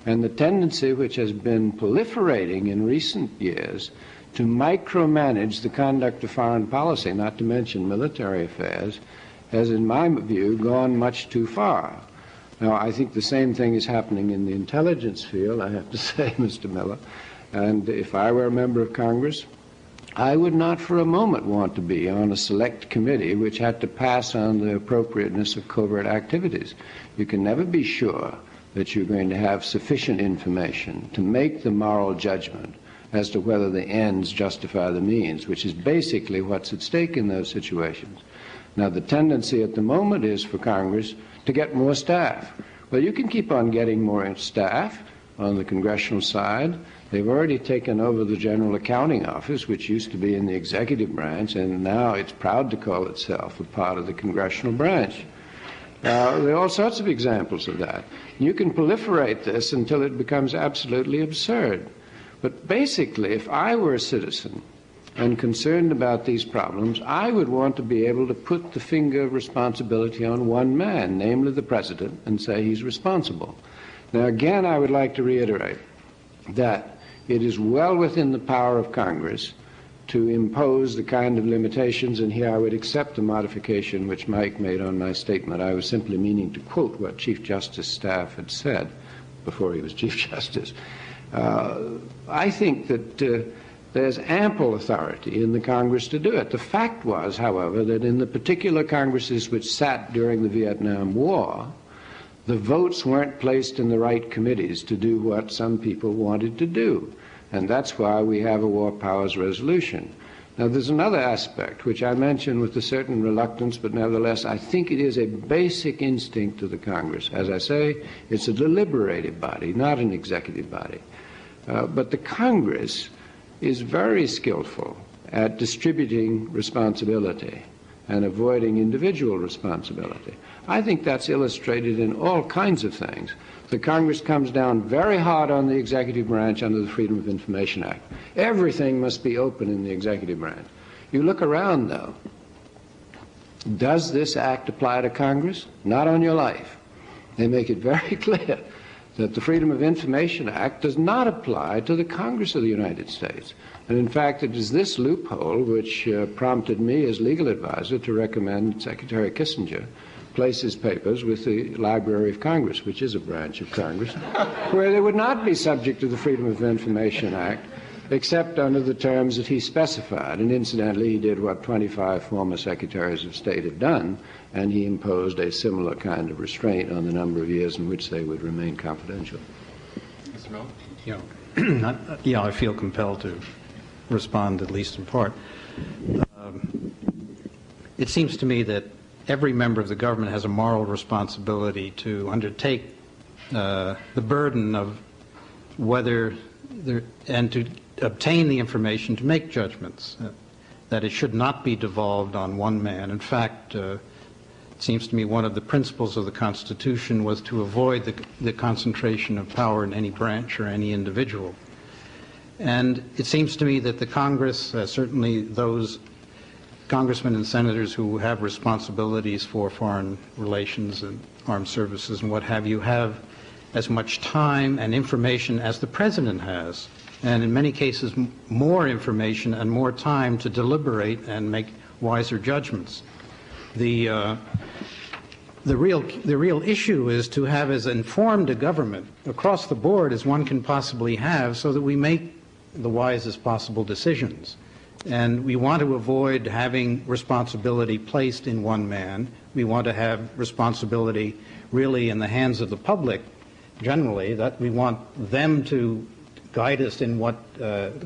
C: And the tendency which has been proliferating in recent years to micromanage the conduct of foreign policy, not to mention military affairs, has, in my view, gone much too far. Now, I think the same thing is happening in the intelligence field, I have to say, Mr. Miller. And if I were a member of Congress, I would not for a moment want to be on a select committee which had to pass on the appropriateness of covert activities. You can never be sure that you're going to have sufficient information to make the moral judgment as to whether the ends justify the means, which is basically what's at stake in those situations. Now, the tendency at the moment is for Congress to get more staff. Well, you can keep on getting more staff on the congressional side. They've already taken over the General Accounting Office, which used to be in the executive branch, and now it's proud to call itself a part of the congressional branch. There are all sorts of examples of that. You can proliferate this until it becomes absolutely absurd. But basically, if I were a citizen and concerned about these problems, I would want to be able to put the finger of responsibility on one man, namely the President, and say he's responsible. Now, again, I would like to reiterate that it is well within the power of Congress to impose the kind of limitations, and here I would accept the modification which Mike made on my statement. I was simply meaning to quote what Chief Justice Staff had said before he was Chief Justice. I think that there's ample authority in the Congress to do it. The fact was, however, that in the particular Congresses which sat during the Vietnam War, the votes weren't placed in the right committees to do what some people wanted to do. And that's why we have a War Powers Resolution. Now, there's another aspect, which I mention with a certain reluctance, but nevertheless, I think it is a basic instinct of the Congress. As I say, it's a deliberative body, not an executive body. But the Congress is very skillful at distributing responsibility and avoiding individual responsibility. I think that's illustrated in all kinds of things. The Congress comes down very hard on the executive branch under the Freedom of Information Act. Everything must be open in the executive branch. You look around, though. Does this act apply to Congress? Not on your life. They make it very clear that the Freedom of Information Act does not apply to the Congress of the United States. And in fact, it is this loophole which prompted me as legal advisor to recommend Secretary Kissinger place his papers with the Library of Congress, which is a branch of Congress, where they would not be subject to the Freedom of Information Act, except under the terms that he specified. And incidentally, he did what 25 former secretaries of state had done, and he imposed a similar kind of restraint on the number of years in which they would remain confidential.
B: Mr. Miller?
E: Yeah, I feel compelled to respond, at least in part. It seems to me that every member of the government has a moral responsibility to undertake the burden of whether and to obtain the information to make judgments, that it should not be devolved on one man. In fact, it seems to me one of the principles of the Constitution was to avoid the concentration of power in any branch or any individual. And it seems to me that the Congress, certainly those congressmen and senators who have responsibilities for foreign relations and armed services and what have you, have as much time and information as the president has, and in many cases more information and more time to deliberate and make wiser judgments. The real issue is to have as informed a government across the board as one can possibly have, so that we make the wisest possible decisions. And we want to avoid having responsibility placed in one man. We want to have responsibility really in the hands of the public generally, that we want them to guide us in what,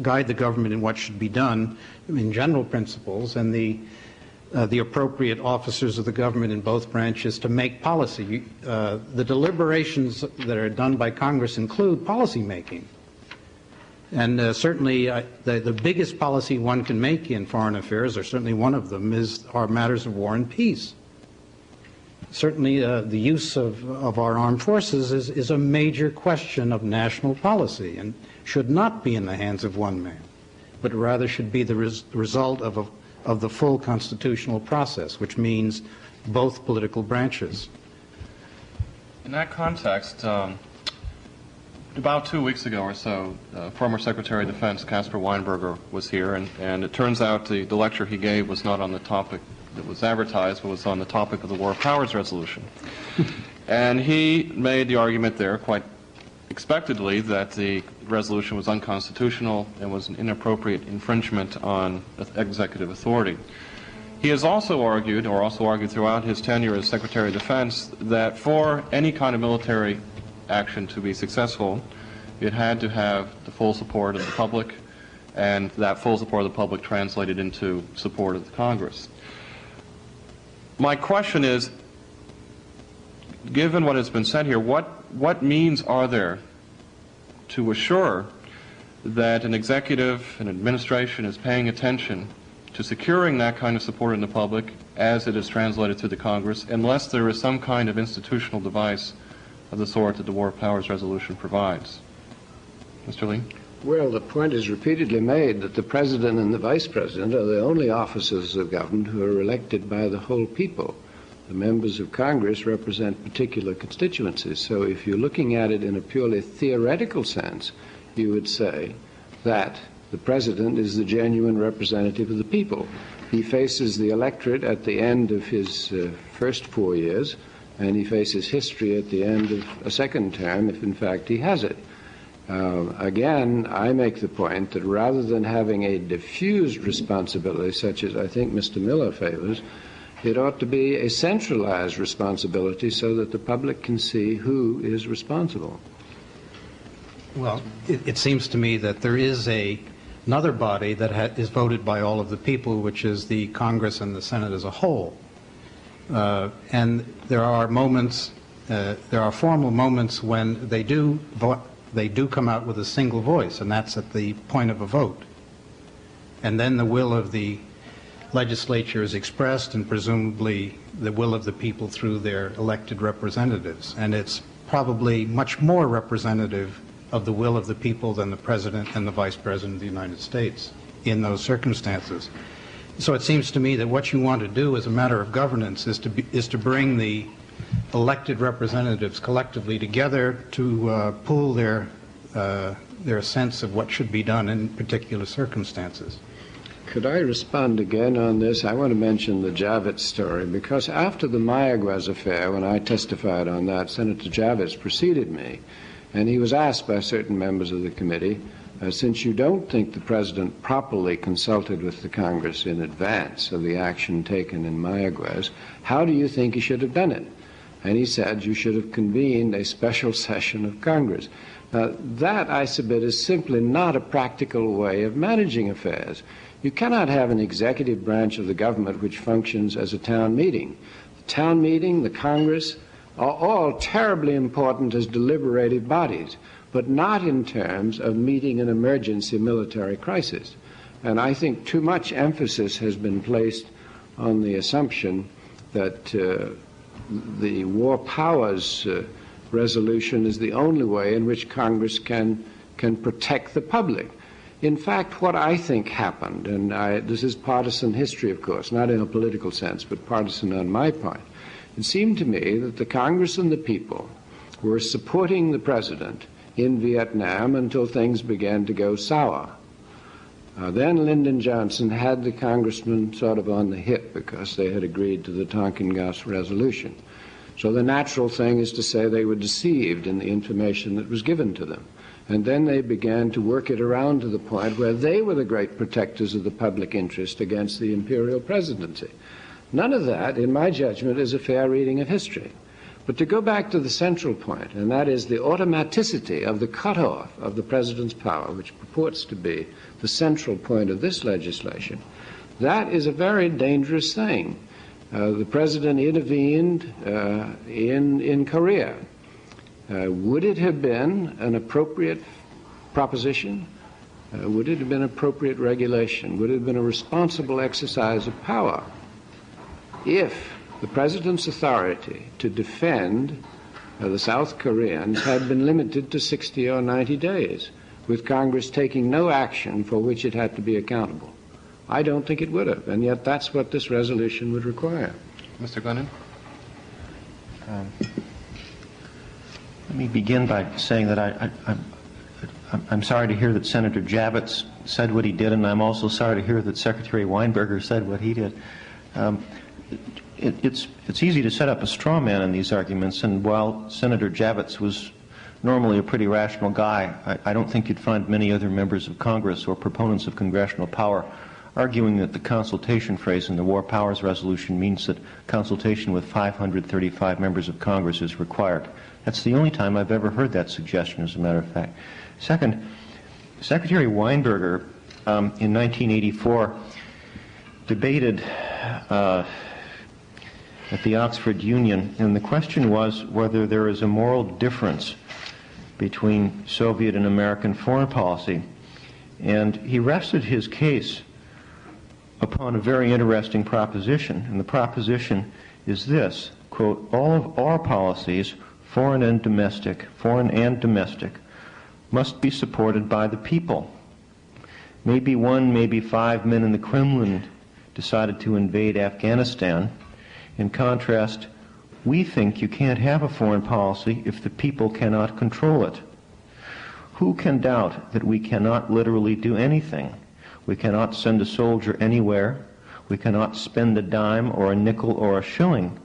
E: guide the government in what should be done in general principles, and the appropriate officers of the government in both branches to make policy. The deliberations that are done by Congress include policy making. And certainly the biggest policy one can make in foreign affairs, or certainly one of them, are matters of war and peace. Certainly the use of our armed forces is a major question of national policy and should not be in the hands of one man, but rather should be the result of the full constitutional process, which means both political branches.
B: In that context, about 2 weeks ago or so, former Secretary of Defense Caspar Weinberger was here, and it turns out the lecture he gave was not on the topic that was advertised, but was on the topic of the War Powers Resolution. And he made the argument there, quite expectedly, that the resolution was unconstitutional and was an inappropriate infringement on executive authority. He has also argued, or also argued throughout his tenure as Secretary of Defense, that for any kind of military action to be successful, it had to have the full support of the public, and that full support of the public translated into support of the Congress. My question is, given what has been said here, what means are there to assure that an executive, an administration is paying attention to securing that kind of support in the public as it is translated through the Congress, unless there is some kind of institutional device of the sort that the War Powers Resolution provides? Mr. Lee?
C: Well, the point is repeatedly made that the President and the Vice President are the only officers of government who are elected by the whole people. The members of Congress represent particular constituencies. So if you're looking at it in a purely theoretical sense, you would say that the President is the genuine representative of the people. He faces the electorate at the end of his first 4 years, and he faces history at the end of a second term, if in fact he has it. Again, I make the point that rather than having a diffused responsibility, such as I think Mr. Miller favors, it ought to be a centralized responsibility so that the public can see who is responsible.
E: Well, it seems to me that there is another body that is voted by all of the people, which is the Congress and the Senate as a whole. And there are moments, there are formal moments when they do come out with a single voice, and that's at the point of a vote. And then the will of the legislature is expressed, and presumably the will of the people through their elected representatives. And it's probably much more representative of the will of the people than the President and the Vice President of the United States in those circumstances. So it seems to me that what you want to do as a matter of governance is to bring the elected representatives collectively together to pool their sense of what should be done in particular circumstances.
C: Could I respond again on this? I want to mention the Javits story, because after the Mayaguez affair, when I testified on that, Senator Javits preceded me, and he was asked by certain members of the committee, since you don't think the President properly consulted with the Congress in advance of the action taken in Mayaguez, how do you think he should have done it? And he said you should have convened a special session of Congress. That, I submit, is simply not a practical way of managing affairs. You cannot have an executive branch of the government which functions as a town meeting. The town meeting, the Congress, are all terribly important as deliberative bodies, but not in terms of meeting an emergency military crisis. And I think too much emphasis has been placed on the assumption that the War Powers resolution is the only way in which Congress can protect the public. In fact, what I think happened, and this is partisan history, of course, not in a political sense, but partisan on my part, it seemed to me that the Congress and the people were supporting the President in Vietnam until things began to go sour. Then Lyndon Johnson had the congressman sort of on the hip because they had agreed to the Tonkin resolution. So the natural thing is to say they were deceived in the information that was given to them. And then they began to work it around to the point where they were the great protectors of the public interest against the imperial presidency. None of that, in my judgment, is a fair reading of history. But to go back to the central point, and that is the automaticity of the cutoff of the President's power, which purports to be the central point of this legislation, that is a very dangerous thing. The President intervened in Korea. Would it have been an appropriate proposition? Would it have been appropriate regulation? Would it have been a responsible exercise of power if the President's authority to defend the South Koreans had been limited to 60 or 90 days, with Congress taking no action for which it had to be accountable? I don't think it would have, and yet that's what this resolution would require.
B: Mr. Glennon?
D: Let me begin by saying that I'm sorry to hear that Senator Javits said what he did, and I'm also sorry to hear that Secretary Weinberger said what he did. It's easy to set up a straw man in these arguments, and while Senator Javits was normally a pretty rational guy, I don't think you'd find many other members of Congress or proponents of congressional power arguing that the consultation phrase in the War Powers Resolution means that consultation with 535 members of Congress is required. That's the only time I've ever heard that suggestion, as a matter of fact. Second, Secretary Weinberger in 1984 debated at the Oxford Union, and the question was whether there is a moral difference between Soviet and American foreign policy. And he rested his case upon a very interesting proposition, and the proposition is this, quote, all of our policies, foreign and domestic, must be supported by the people. Maybe one, maybe 5 men in the Kremlin decided to invade Afghanistan. In contrast, we think you can't have a foreign policy if the people cannot control it. Who can doubt that we cannot literally do anything? We cannot send a soldier anywhere. We cannot spend a dime or a nickel or a shilling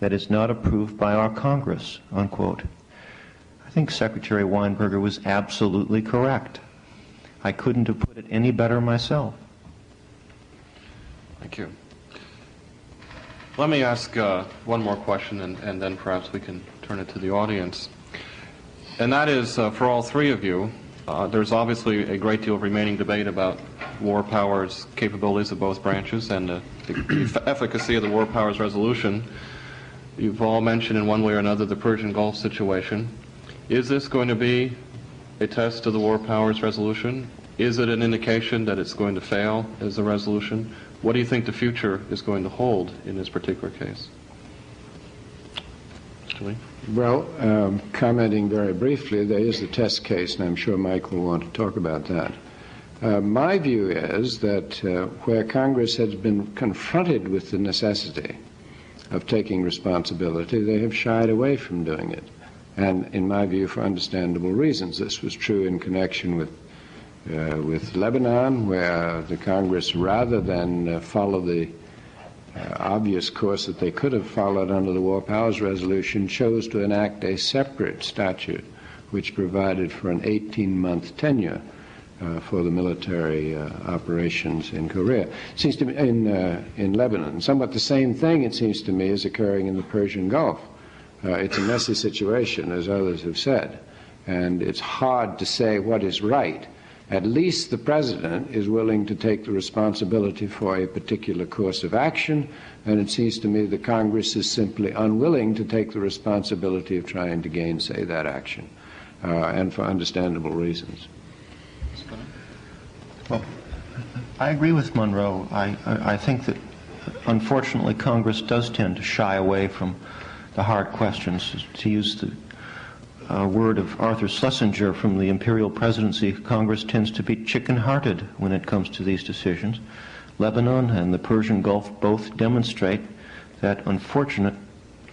D: that is not approved by our Congress, unquote. think Secretary Weinberger was absolutely correct. I couldn't have put it any better myself.
B: Thank you. Let me ask one more question, and then perhaps we can turn it to the audience. And that is, for all three of you, there's obviously a great deal of remaining debate about war powers' capabilities of both branches and the efficacy of the war powers resolution. You've all mentioned in one way or another the Persian Gulf situation. Is this going to be a test of the war powers resolution? Is it an indication that it's going to fail as a resolution? What do you think the future is going to hold in this particular case? Mr. Lee?
C: Well, commenting very briefly, there is a test case, and I'm sure Mike will want to talk about that. My view is that where Congress has been confronted with the necessity of taking responsibility, they have shied away from doing it. And in my view, for understandable reasons. This was true in connection with Lebanon, where the Congress, rather than follow the obvious course that they could have followed under the War Powers Resolution, chose to enact a separate statute which provided for an 18-month tenure for the military operations in Korea. It seems to me in Lebanon. Somewhat the same thing, it seems to me, is occurring in the Persian Gulf. It's a messy situation, as others have said, and it's hard to say what is right. At least the President is willing to take the responsibility for a particular course of action, and it seems to me that Congress is simply unwilling to take the responsibility of trying to gainsay that action, and for understandable reasons.
D: Well, I agree with Monroe. I think that, unfortunately, Congress does tend to shy away from the hard questions. To use the word of Arthur Schlesinger from the Imperial Presidency, Congress tends to be chicken-hearted when it comes to these decisions. Lebanon and the Persian Gulf both demonstrate that unfortunate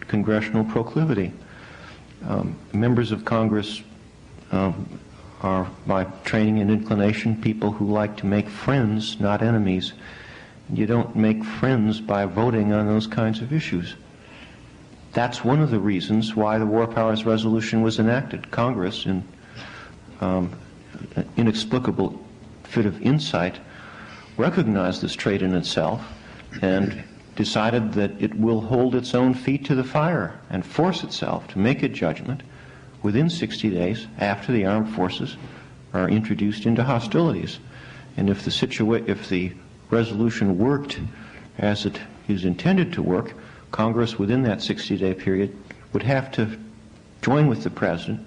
D: congressional proclivity. Members of Congress are, by training and inclination, people who like to make friends, not enemies. You don't make friends by voting on those kinds of issues. That's one of the reasons why the War Powers Resolution was enacted. Congress, in inexplicable fit of insight, recognized this trait in itself and decided that it will hold its own feet to the fire and force itself to make a judgment within 60 days after the armed forces are introduced into hostilities. And if the resolution worked as it is intended to work, Congress, within that 60-day period, would have to join with the President,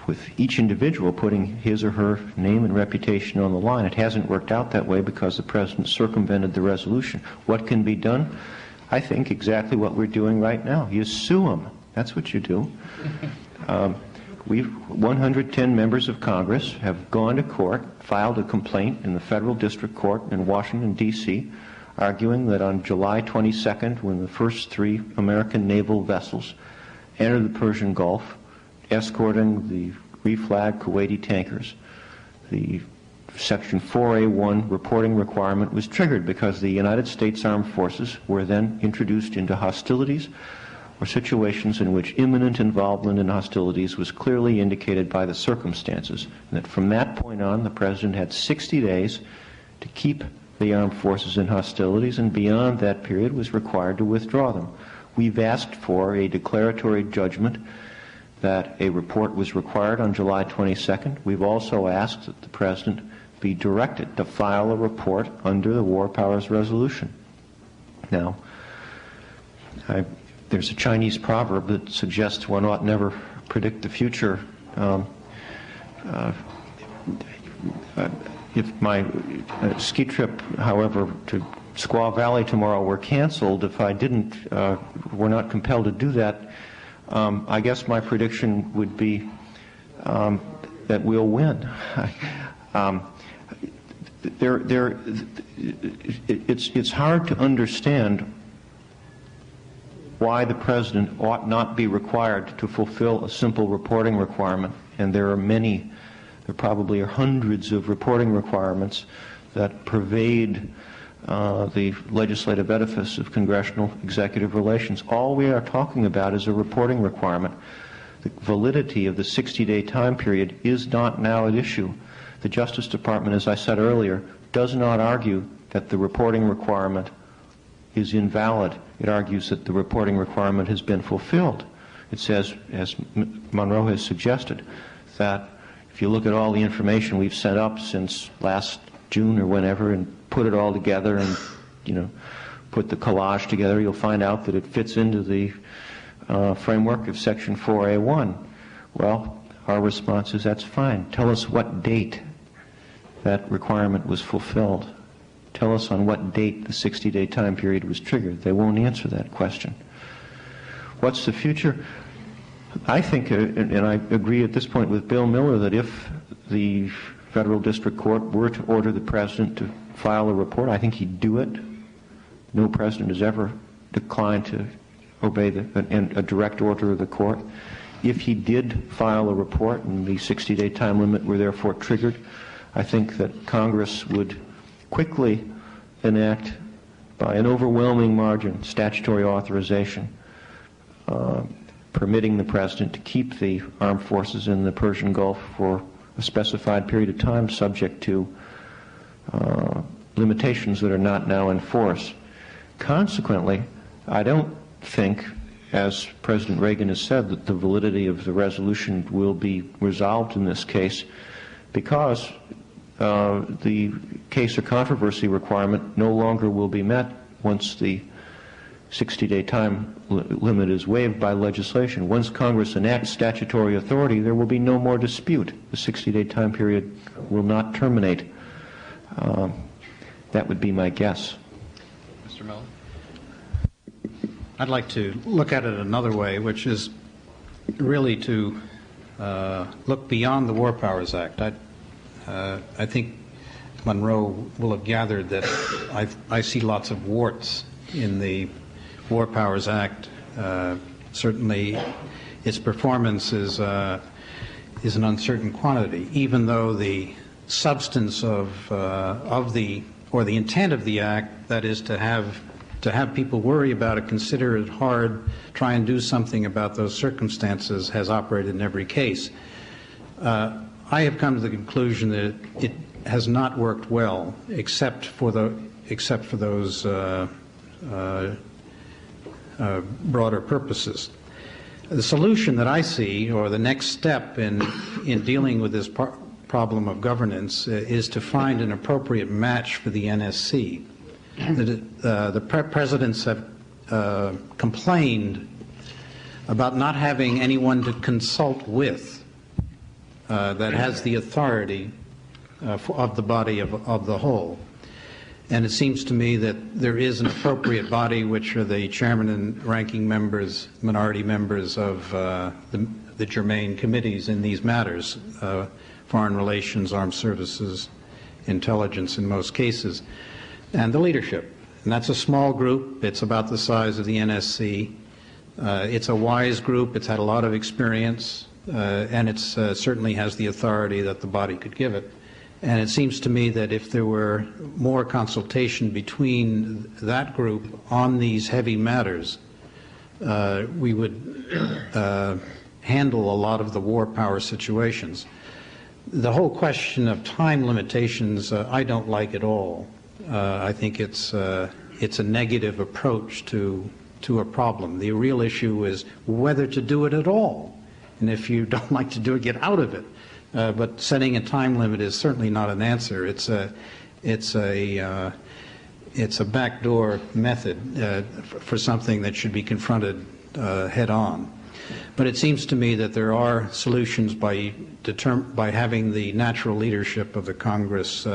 D: with each individual putting his or her name and reputation on the line. It hasn't worked out that way because the President circumvented the resolution. What can be done? I think exactly what we're doing right now. You sue them. That's what you do. 110 members of Congress have gone to court, filed a complaint in the Federal District Court in Washington, D.C., arguing that on July 22nd, when the first 3 American naval vessels entered the Persian Gulf, escorting the reflagged Kuwaiti tankers, the Section 4A1 reporting requirement was triggered because the United States Armed Forces were then introduced into hostilities or situations in which imminent involvement in hostilities was clearly indicated by the circumstances, and that from that point on, the President had 60 days to keep the armed forces in hostilities, and beyond that period was required to withdraw them. We've asked for a declaratory judgment that a report was required on July 22nd. We've also asked that the President be directed to file a report under the War Powers Resolution. Now, there's a Chinese proverb that suggests one ought never predict the future. If my ski trip, however, to Squaw Valley tomorrow were canceled, if I were not compelled to do that, I guess my prediction would be that we'll win. It's hard to understand why the President ought not be required to fulfill a simple reporting requirement, and there probably are hundreds of reporting requirements that pervade the legislative edifice of congressional executive relations. All we are talking about is a reporting requirement. the validity of the 60-day time period is not now at issue. The Justice Department, as I said earlier, does not argue that the reporting requirement is invalid. It argues that the reporting requirement has been fulfilled. It says, as Monroe has suggested, that if you look at all the information we've sent up since last June or whenever and put it all together and, put the collage together, you'll find out that it fits into the framework of Section 4A1. Well, our response is that's fine. Tell us what date that requirement was fulfilled. Tell us on what date the 60-day time period was triggered. They won't answer that question. What's the future? I think, and I agree at this point with Bill Miller, that if the Federal District Court were to order the President to file a report, I think he'd do it. No President has ever declined to obey a direct order of the Court. If he did file a report and the 60-day time limit were therefore triggered, I think that Congress would quickly enact, by an overwhelming margin, statutory authorization permitting the President to keep the armed forces in the Persian Gulf for a specified period of time, subject to limitations that are not now in force. Consequently, I don't think, as President Reagan has said, that the validity of the resolution will be resolved in this case, because the case or controversy requirement no longer will be met once the 60-day time limit is waived by legislation. Once Congress enacts statutory authority, there will be no more dispute. The 60-day time period will not terminate. That would be my guess.
B: Mr. Miller?
E: I'd like to look at it another way, which is really to look beyond the War Powers Act. I think Monroe will have gathered that I see lots of warts in the War Powers Act. Certainly, its performance is an uncertain quantity, even though the substance of the intent of the act, that is to have people worry about it, consider it hard, try and do something about those circumstances, has operated in every case. I have come to the conclusion that it has not worked well, except for those broader purposes. The solution that I see, or the next step in dealing with this problem of governance, is to find an appropriate match for the NSC. The presidents have complained about not having anyone to consult with that has the authority of the body of the whole. And it seems to me that there is an appropriate body, which are the chairman and ranking members, minority members of the germane committees in these matters, foreign relations, armed services, intelligence in most cases, and the leadership. And that's a small group. It's about the size of the NSC. It's a wise group. It's had a lot of experience, and it certainly has the authority that the body could give it. And it seems to me that if there were more consultation between that group on these heavy matters, we would handle a lot of the war power situations. The whole question of time limitations, I don't like at all. I think it's a negative approach to a problem. The real issue is whether to do it at all. And if you don't like to do it, get out of it. But setting a time limit is certainly not an answer. It's a backdoor method for something that should be confronted head on. But it seems to me that there are solutions by having the natural leadership of the Congress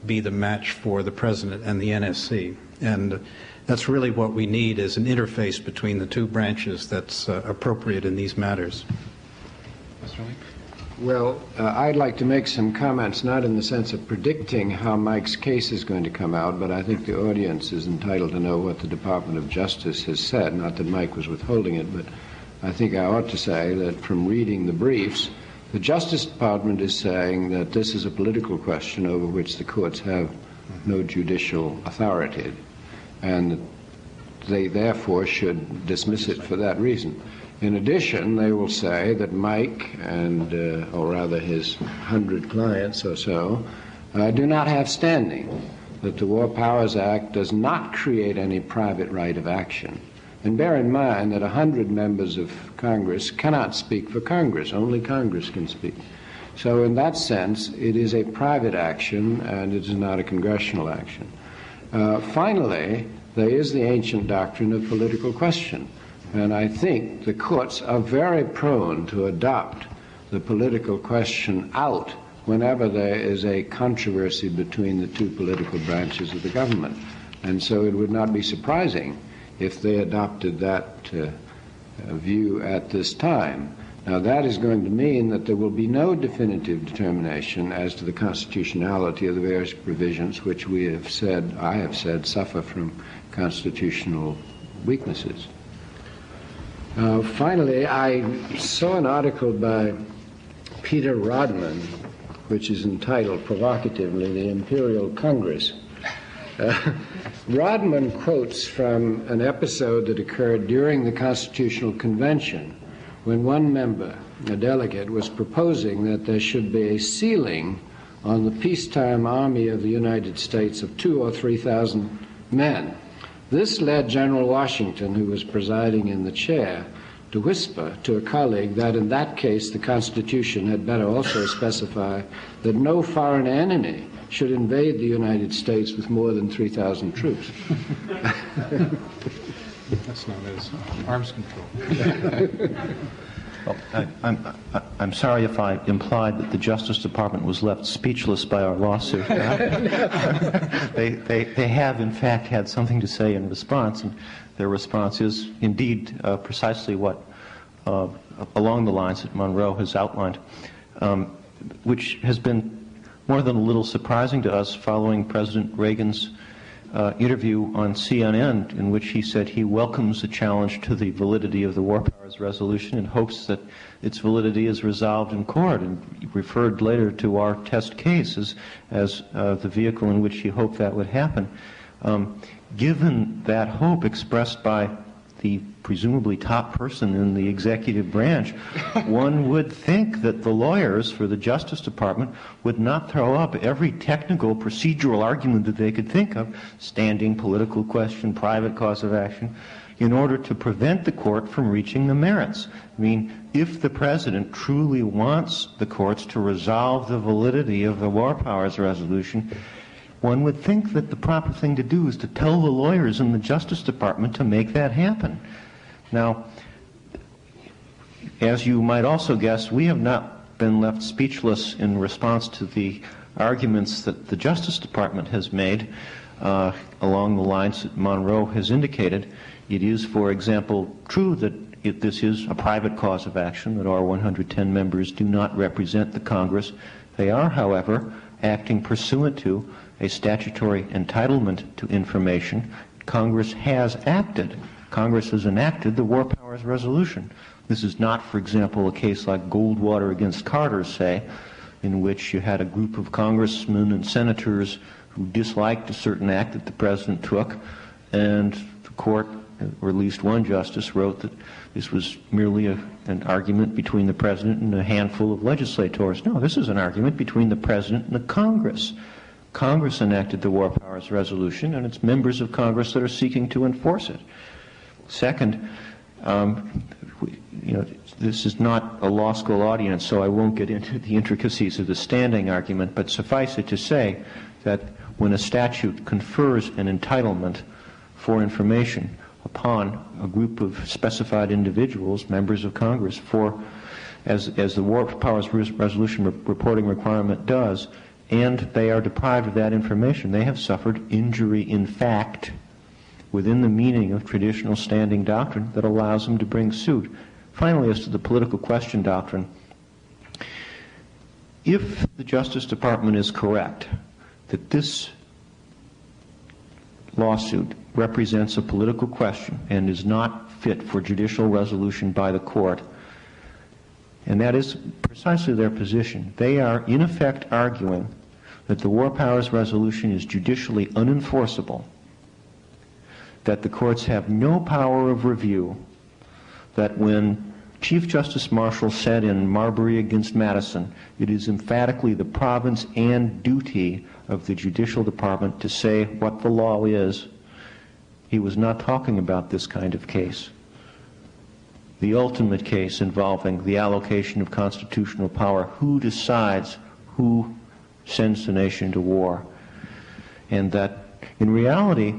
E: be the match for the President and the NSC. And that's really what we need, is an interface between the two branches that's appropriate in these matters.
B: Mr. Lee?
C: Well, I'd like to make some comments, not in the sense of predicting how Mike's case is going to come out, but I think the audience is entitled to know what the Department of Justice has said. Not that Mike was withholding it, but I think I ought to say that from reading the briefs, the Justice Department is saying that this is a political question over which the courts have no judicial authority, and they therefore should dismiss it for that reason. In addition, they will say that Mike and, or rather his 100 clients or so, do not have standing, that the War Powers Act does not create any private right of action. And bear in mind that 100 members of Congress cannot speak for Congress. Only Congress can speak. So in that sense, it is a private action and it is not a congressional action. Finally, there is the ancient doctrine of political question. And I think the courts are very prone to adopt the political question out whenever there is a controversy between the two political branches of the government. And so it would not be surprising if they adopted that view at this time. Now, that is going to mean that there will be no definitive determination as to the constitutionality of the various provisions which we have said, I have said, suffer from constitutional weaknesses. Finally, I saw an article by Peter Rodman, which is entitled provocatively, "The Imperial Congress." Rodman quotes from an episode that occurred during the Constitutional Convention when one member, a delegate, was proposing that there should be a ceiling on the peacetime army of the United States of 2,000 or 3,000 men. This led General Washington, who was presiding in the chair, to whisper to a colleague that in that case the Constitution had better also specify that no foreign enemy should invade the United States with more than 3,000 troops.
F: That's known as arms control.
D: Well, I'm sorry if I implied that the Justice Department was left speechless by our lawsuit. They have, in fact, had something to say in response, and their response is indeed precisely what, along the lines that Monroe has outlined, which has been more than a little surprising to us following President Reagan's interview on CNN, in which he said he welcomes the challenge to the validity of the War Powers Resolution and hopes that its validity is resolved in court, and he referred later to our test case as the vehicle in which he hoped that would happen. Given that hope expressed by the presumably top person in the executive branch, one would think that the lawyers for the Justice Department would not throw up every technical procedural argument that they could think of, standing, political question, private cause of action, in order to prevent the court from reaching the merits. I mean, if the President truly wants the courts to resolve the validity of the War Powers Resolution, one would think that the proper thing to do is to tell the lawyers in the Justice Department to make that happen. Now, as you might also guess, we have not been left speechless in response to the arguments that the Justice Department has made along the lines that Monroe has indicated. It is, for example, true that this is a private cause of action, that our 110 members do not represent the Congress. They are, however, acting pursuant to a statutory entitlement to information. Congress has acted. Congress has enacted the War Powers Resolution. This is not, for example, a case like Goldwater against Carter, say, in which you had a group of congressmen and senators who disliked a certain act that the President took, and the court, or at least one justice, wrote that this was merely an argument between the President and a handful of legislators. No, this is an argument between the President and the Congress. Congress enacted the War Powers Resolution, and it's members of Congress that are seeking to enforce it. Second, this is not a law school audience, so I won't get into the intricacies of the standing argument, but suffice it to say that when a statute confers an entitlement for information upon a group of specified individuals, members of Congress, as the War Powers Resolution reporting requirement does, and they are deprived of that information, they have suffered injury in fact within the meaning of traditional standing doctrine that allows them to bring suit. Finally, as to the political question doctrine, if the Justice Department is correct that this lawsuit represents a political question and is not fit for judicial resolution by the court, and that is precisely their position, they are in effect arguing that the War Powers Resolution is judicially unenforceable, that the courts have no power of review, that when Chief Justice Marshall said in Marbury against Madison, it is emphatically the province and duty of the Judicial Department to say what the law is, he was not talking about this kind of case. The ultimate case involving the allocation of constitutional power, who decides who sends the nation to war, and that in reality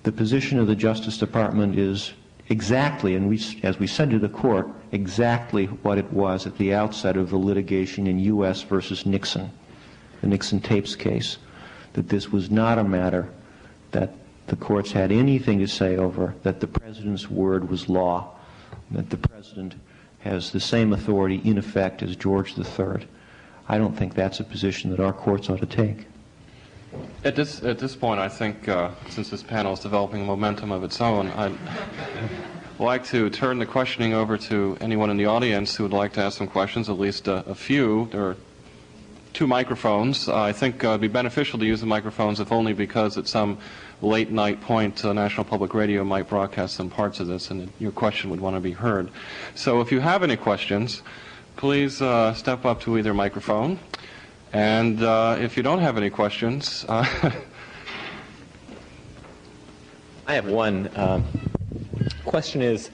D: the position of the Justice Department is exactly, and as we said to the court, exactly what it was at the outset of the litigation in U.S. versus Nixon, the Nixon tapes case, that this was not a matter that the courts had anything to say over, that the President's word was law, that the President has the same authority in effect as George III. I don't think that's a position that our courts ought to take.
B: At this point, I think, since this panel is developing a momentum of its own, I'd like to turn the questioning over to anyone in the audience who would like to ask some questions, at least a few. There are 2 microphones. I think it would be beneficial to use the microphones, if only because at some late night point, National Public Radio might broadcast some parts of this, and your question would want to be heard. So if you have any questions, please step up to either microphone. And if you don't have any questions...
A: I have one. Question is,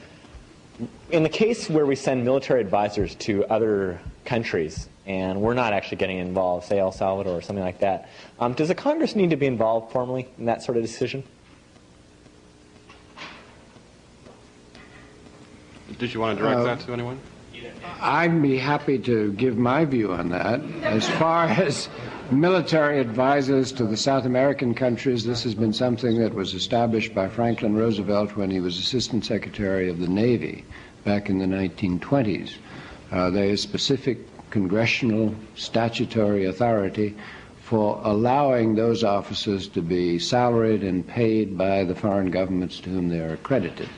A: in the case where we send military advisors to other countries and we're not actually getting involved, say El Salvador or something like that, does the Congress need to be involved formally in that sort of decision?
B: Did you want to direct that to anyone?
C: I'd be happy to give my view on that. As far as military advisors to the South American countries, this has been something that was established by Franklin Roosevelt when he was Assistant Secretary of the Navy back in the 1920s. There is specific congressional statutory authority for allowing those officers to be salaried and paid by the foreign governments to whom they are accredited.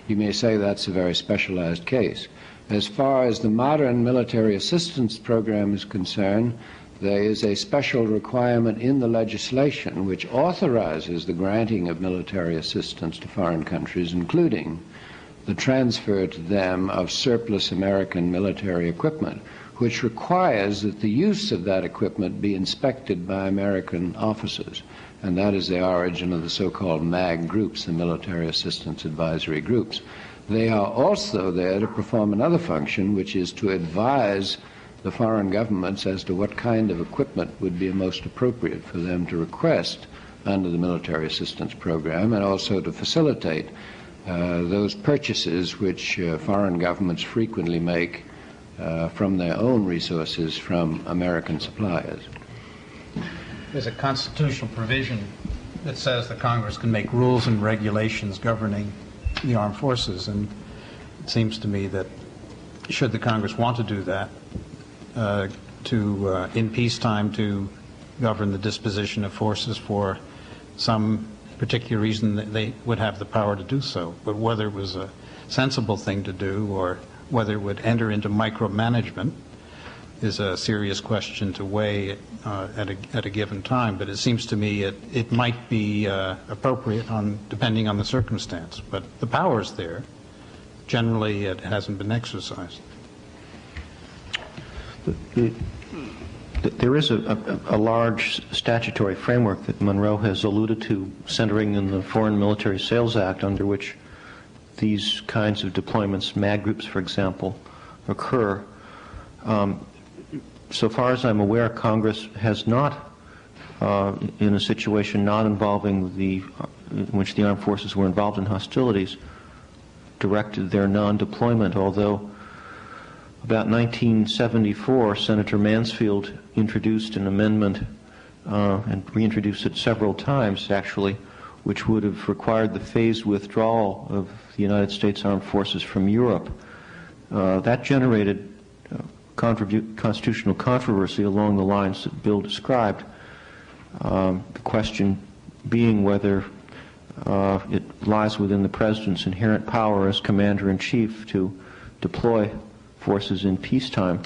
C: You may say that's a very specialized case. As far as the modern military assistance program is concerned, there is a special requirement in the legislation which authorizes the granting of military assistance to foreign countries, including the transfer to them of surplus American military equipment, which requires that the use of that equipment be inspected by American officers. And that is the origin of the so-called MAG groups, the Military Assistance Advisory Groups. They are also there to perform another function, which is to advise the foreign governments as to what kind of equipment would be most appropriate for them to request under the military assistance program, and also to facilitate those purchases which foreign governments frequently make from their own resources from American suppliers.
E: There's a constitutional provision that says the Congress can make rules and regulations governing the armed forces, and it seems to me that should the Congress want to do that, in peacetime to govern the disposition of forces for some particular reason, that they would have the power to do so. But whether it was a sensible thing to do or whether it would enter into micromanagement is a serious question to weigh at a given time. But it seems to me it might be appropriate depending on the circumstance. But the power is there. Generally, it hasn't been exercised.
D: There is a large statutory framework that Monroe has alluded to, centering in the Foreign Military Sales Act, under which these kinds of deployments, MAG groups, for example, occur. So far as I'm aware, Congress has not, in a situation not involving in which the armed forces were involved in hostilities, directed their non-deployment, although about 1974, Senator Mansfield introduced an amendment, and reintroduced it several times, actually, which would have required the phased withdrawal of the United States Armed Forces from Europe. That generated constitutional controversy along the lines that Bill described. The question being whether it lies within the President's inherent power as Commander-in-Chief to deploy forces in peacetime.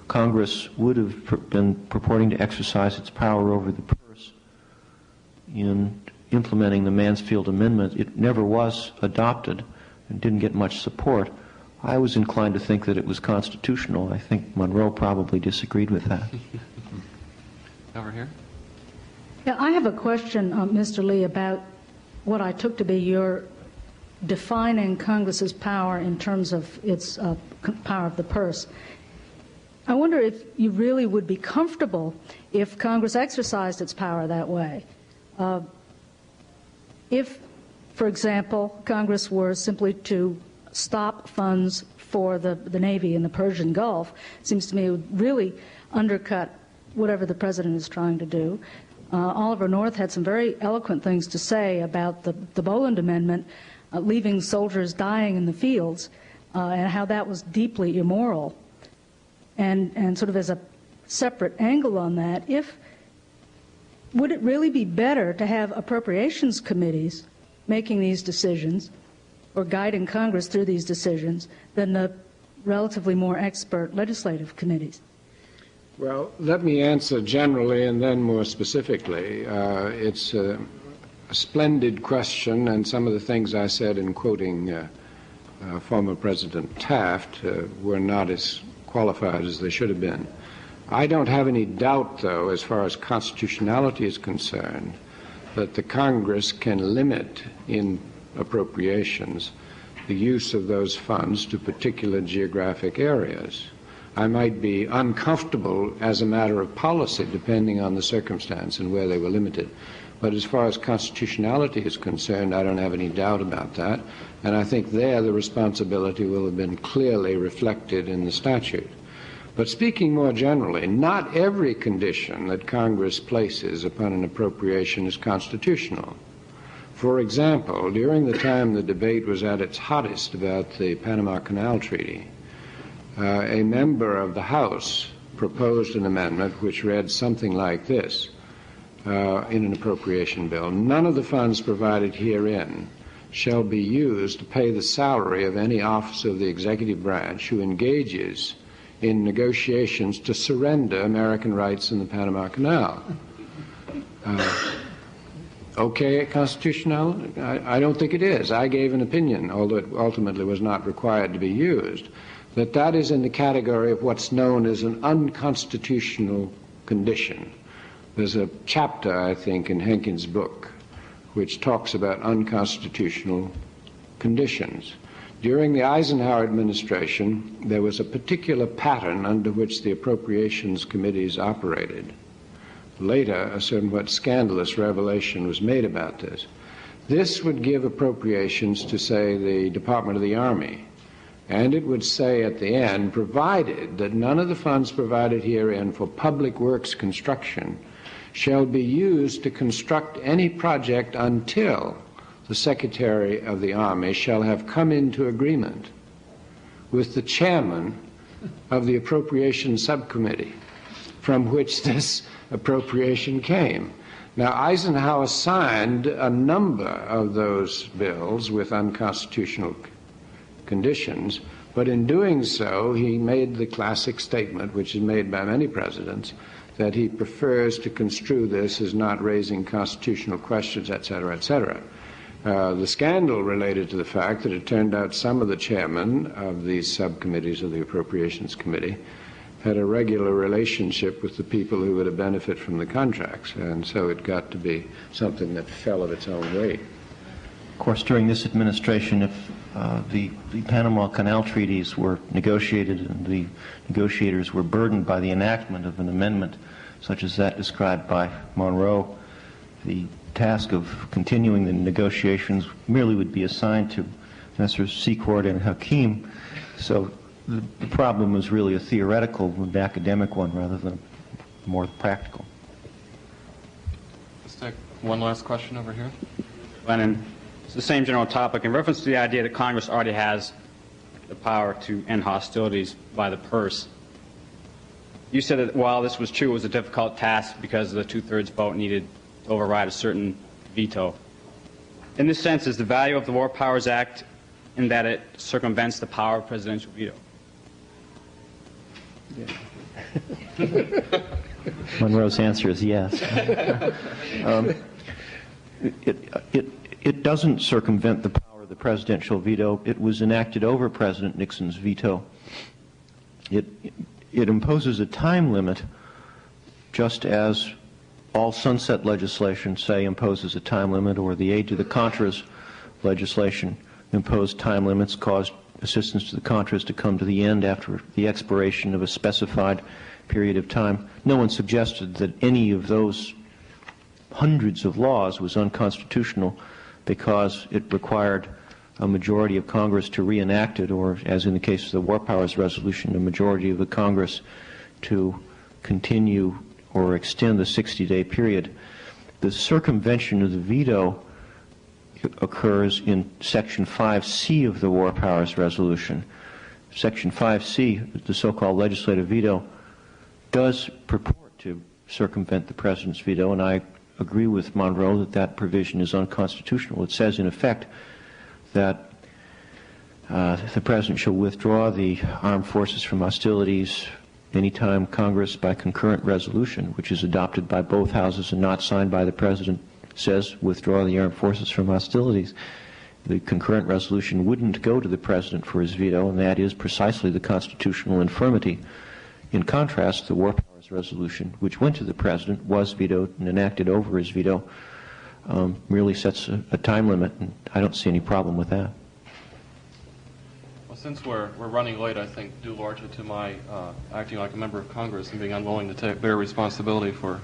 D: Congress would have been purporting to exercise its power over the purse in implementing the Mansfield Amendment. It never was adopted and didn't get much support, I was inclined to think that it was constitutional. I think Monroe probably disagreed with that.
B: Over here.
G: Yeah, I have a question, Mr. Lee, about what I took to be your defining Congress's power in terms of its power of the purse. I wonder if you really would be comfortable if Congress exercised its power that way. If, for example, Congress were simply to stop funds for the Navy in the Persian Gulf, it seems to me it would really undercut whatever the President is trying to do. Oliver North had some very eloquent things to say about the Boland Amendment, leaving soldiers dying in the fields, and how that was deeply immoral. And sort of as a separate angle on that, would it really be better to have appropriations committees making these decisions or guiding Congress through these decisions than the relatively more expert legislative committees?
C: Well, let me answer generally and then more specifically. It's a splendid question, and some of the things I said in quoting former President Taft were not as qualified as they should have been. I don't have any doubt, though, as far as constitutionality is concerned, that the Congress can limit in appropriations the use of those funds to particular geographic areas. I might be uncomfortable as a matter of policy, depending on the circumstance and where they were limited. But as far as constitutionality is concerned, I don't have any doubt about that. And I think there the responsibility will have been clearly reflected in the statute. But speaking more generally, not every condition that Congress places upon an appropriation is constitutional. For example, during the time the debate was at its hottest about the Panama Canal Treaty, a member of the House proposed an amendment which read something like this in an appropriation bill: none of the funds provided herein shall be used to pay the salary of any officer of the executive branch who engages in negotiations to surrender American rights in the Panama Canal. Okay, constitutional? I don't think it is. I gave an opinion, although it ultimately was not required to be used, that is in the category of what's known as an unconstitutional condition. There's a chapter, I think, in Henkin's book which talks about unconstitutional conditions. During the Eisenhower administration, there was a particular pattern under which the appropriations committees operated. Later, a somewhat scandalous revelation was made about this. This would give appropriations to, say, the Department of the Army, and it would say at the end, provided that none of the funds provided herein for public works construction shall be used to construct any project until the Secretary of the Army shall have come into agreement with the chairman of the Appropriations Subcommittee from which this appropriation came. Now, Eisenhower signed a number of those bills with unconstitutional conditions, but in doing so, he made the classic statement, which is made by many presidents, that he prefers to construe this as not raising constitutional questions, et cetera, et cetera. The scandal related to the fact that it turned out some of the chairmen of these subcommittees of the Appropriations Committee had a regular relationship with the people who would have benefit from the contracts, and so it got to be something that fell of its own weight.
D: Of course, during this administration, if the Panama Canal treaties were negotiated and the negotiators were burdened by the enactment of an amendment such as that described by Monroe, the task of continuing the negotiations merely would be assigned to Professors Secord and Hakim. So the problem was really a theoretical and academic one rather than more practical.
B: Let's take one last question over here.
H: Glennon, it's the same general topic. In reference to the idea that Congress already has the power to end hostilities by the purse, you said that while this was true, it was a difficult task because the two-thirds vote needed to override a certain veto. In this sense, is the value of the War Powers Act in that it circumvents the power of presidential veto?
D: Yeah. Monroe's answer is yes. It doesn't circumvent the power of the presidential veto. It was enacted over President Nixon's veto. It imposes a time limit, just as all sunset legislation, say, imposes a time limit, or the aid to the Contras legislation imposed time limits, caused assistance to the Contras to come to the end after the expiration of a specified period of time. No one suggested that any of those hundreds of laws was unconstitutional because it required a majority of Congress to reenact it, or, as in the case of the War Powers Resolution, a majority of the Congress to continue or extend the 60-day period. The circumvention of the veto occurs in Section 5C of the War Powers Resolution. Section 5C, the so-called legislative veto, does purport to circumvent the President's veto, and I agree with Monroe that that provision is unconstitutional. It says, in effect, that the President shall withdraw the armed forces from hostilities anytime Congress, by concurrent resolution, which is adopted by both houses and not signed by the President, says withdraw the armed forces from hostilities. The concurrent resolution wouldn't go to the President for his veto, and that is precisely the constitutional infirmity. In contrast, the War Powers Resolution, which went to the President, was vetoed and enacted over his veto, merely sets a time limit, and I don't see any problem with that.
B: Well, since we're running late, I think due largely to my acting like a member of Congress and being unwilling to bear responsibility for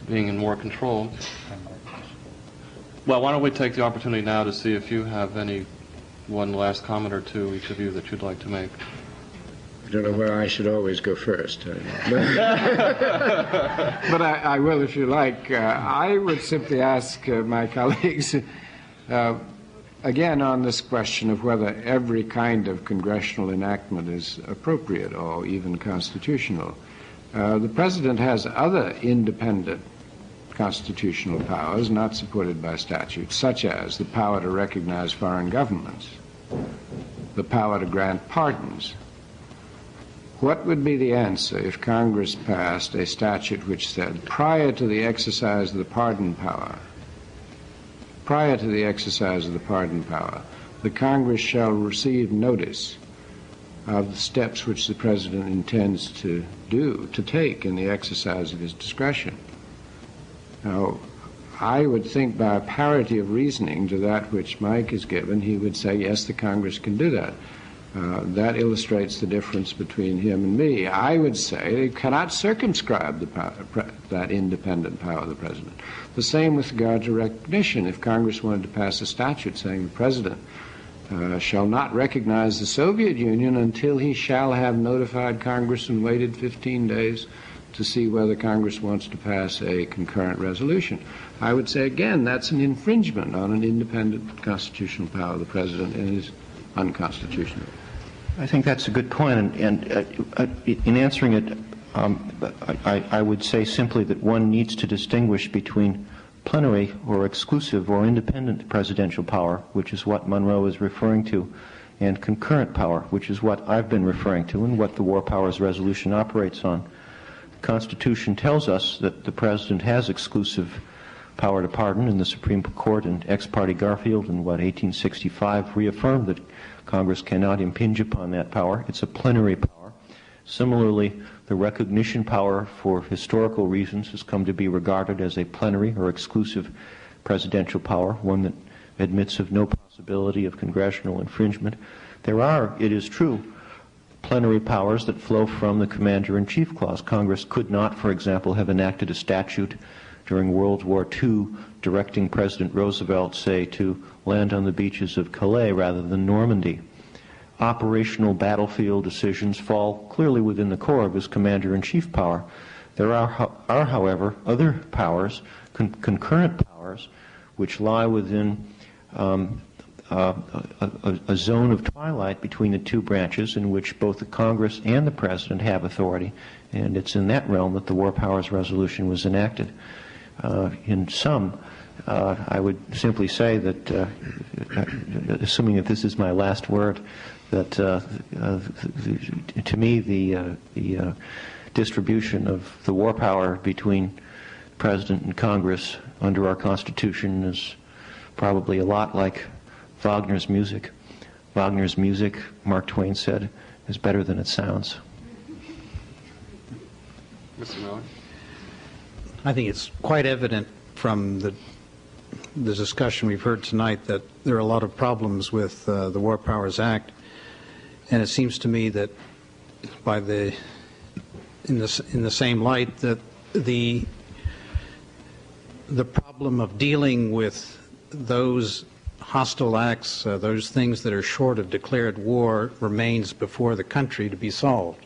B: being in more control. Well, why don't we take the opportunity now to see if you have one last comment or two, each of you, that you'd like to make.
C: I don't know where I should always go first. But I will if you like. I would simply ask my colleagues, again, on this question of whether every kind of congressional enactment is appropriate or even constitutional. The President has other independent constitutional powers not supported by statute, such as the power to recognize foreign governments, the power to grant pardons. What would be the answer if Congress passed a statute which said, prior to the exercise of the pardon power, the Congress shall receive notice of the steps which the President intends to take in the exercise of his discretion? Now, I would think by a parity of reasoning to that which Mike has given, he would say, yes, the Congress can do that. That illustrates the difference between him and me. I would say they cannot circumscribe that independent power of the President. The same with regard to recognition. If Congress wanted to pass a statute saying the President shall not recognize the Soviet Union until he shall have notified Congress and waited 15 days to see whether Congress wants to pass a concurrent resolution, I would say, again, that's an infringement on an independent constitutional power of the President and is unconstitutional.
D: I think that's a good point, and in answering it, I would say simply that one needs to distinguish between plenary or exclusive or independent presidential power, which is what Monroe is referring to, and concurrent power, which is what I've been referring to and what the War Powers Resolution operates on. The Constitution tells us that the President has exclusive power to pardon, and the Supreme Court in Ex parte Garfield in 1865 reaffirmed that Congress cannot impinge upon that power. It's a plenary power. Similarly, the recognition power for historical reasons has come to be regarded as a plenary or exclusive presidential power, one that admits of no possibility of congressional infringement. There are, it is true, plenary powers that flow from the Commander-in-Chief Clause. Congress could not, for example, have enacted a statute during World War II directing President Roosevelt, say, to land on the beaches of Calais rather than Normandy. Operational battlefield decisions fall clearly within the core of his Commander-in-Chief power. There are, however, other powers, concurrent powers, which lie within a zone of twilight between the two branches in which both the Congress and the President have authority, and it's in that realm that the War Powers Resolution was enacted. In sum, I would simply say that, assuming that this is my last word, that to me the distribution of the war power between President and Congress under our Constitution is probably a lot like Wagner's music. Wagner's music, Mark Twain said, is better than it sounds.
B: Mr. Miller?
E: I think it's quite evident from the discussion we've heard tonight that there are a lot of problems with the War Powers Act, and it seems to me that in the same light that the problem of dealing with those hostile acts, those things that are short of declared war, remains before the country to be solved.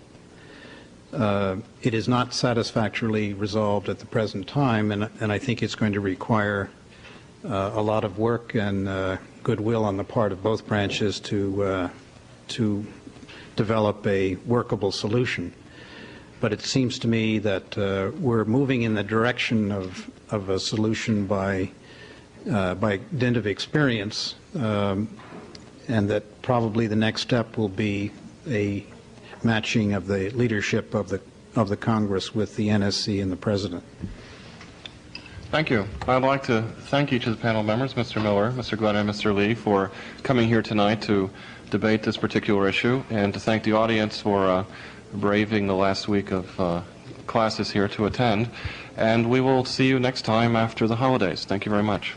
E: It is not satisfactorily resolved at the present time, and I think it's going to require a lot of work and goodwill on the part of both branches to develop a workable solution. But it seems to me that we're moving in the direction of a solution by dint of experience, and that probably the next step will be a matching of the leadership of the Congress with the NSC and the President.
B: Thank you. I'd like to thank each of the panel members, Mr. Miller, Mr. Glennon, and Mr. Lee, for coming here tonight to debate this particular issue, and to thank the audience for braving the last week of classes here to attend. And we will see you next time after the holidays. Thank you very much.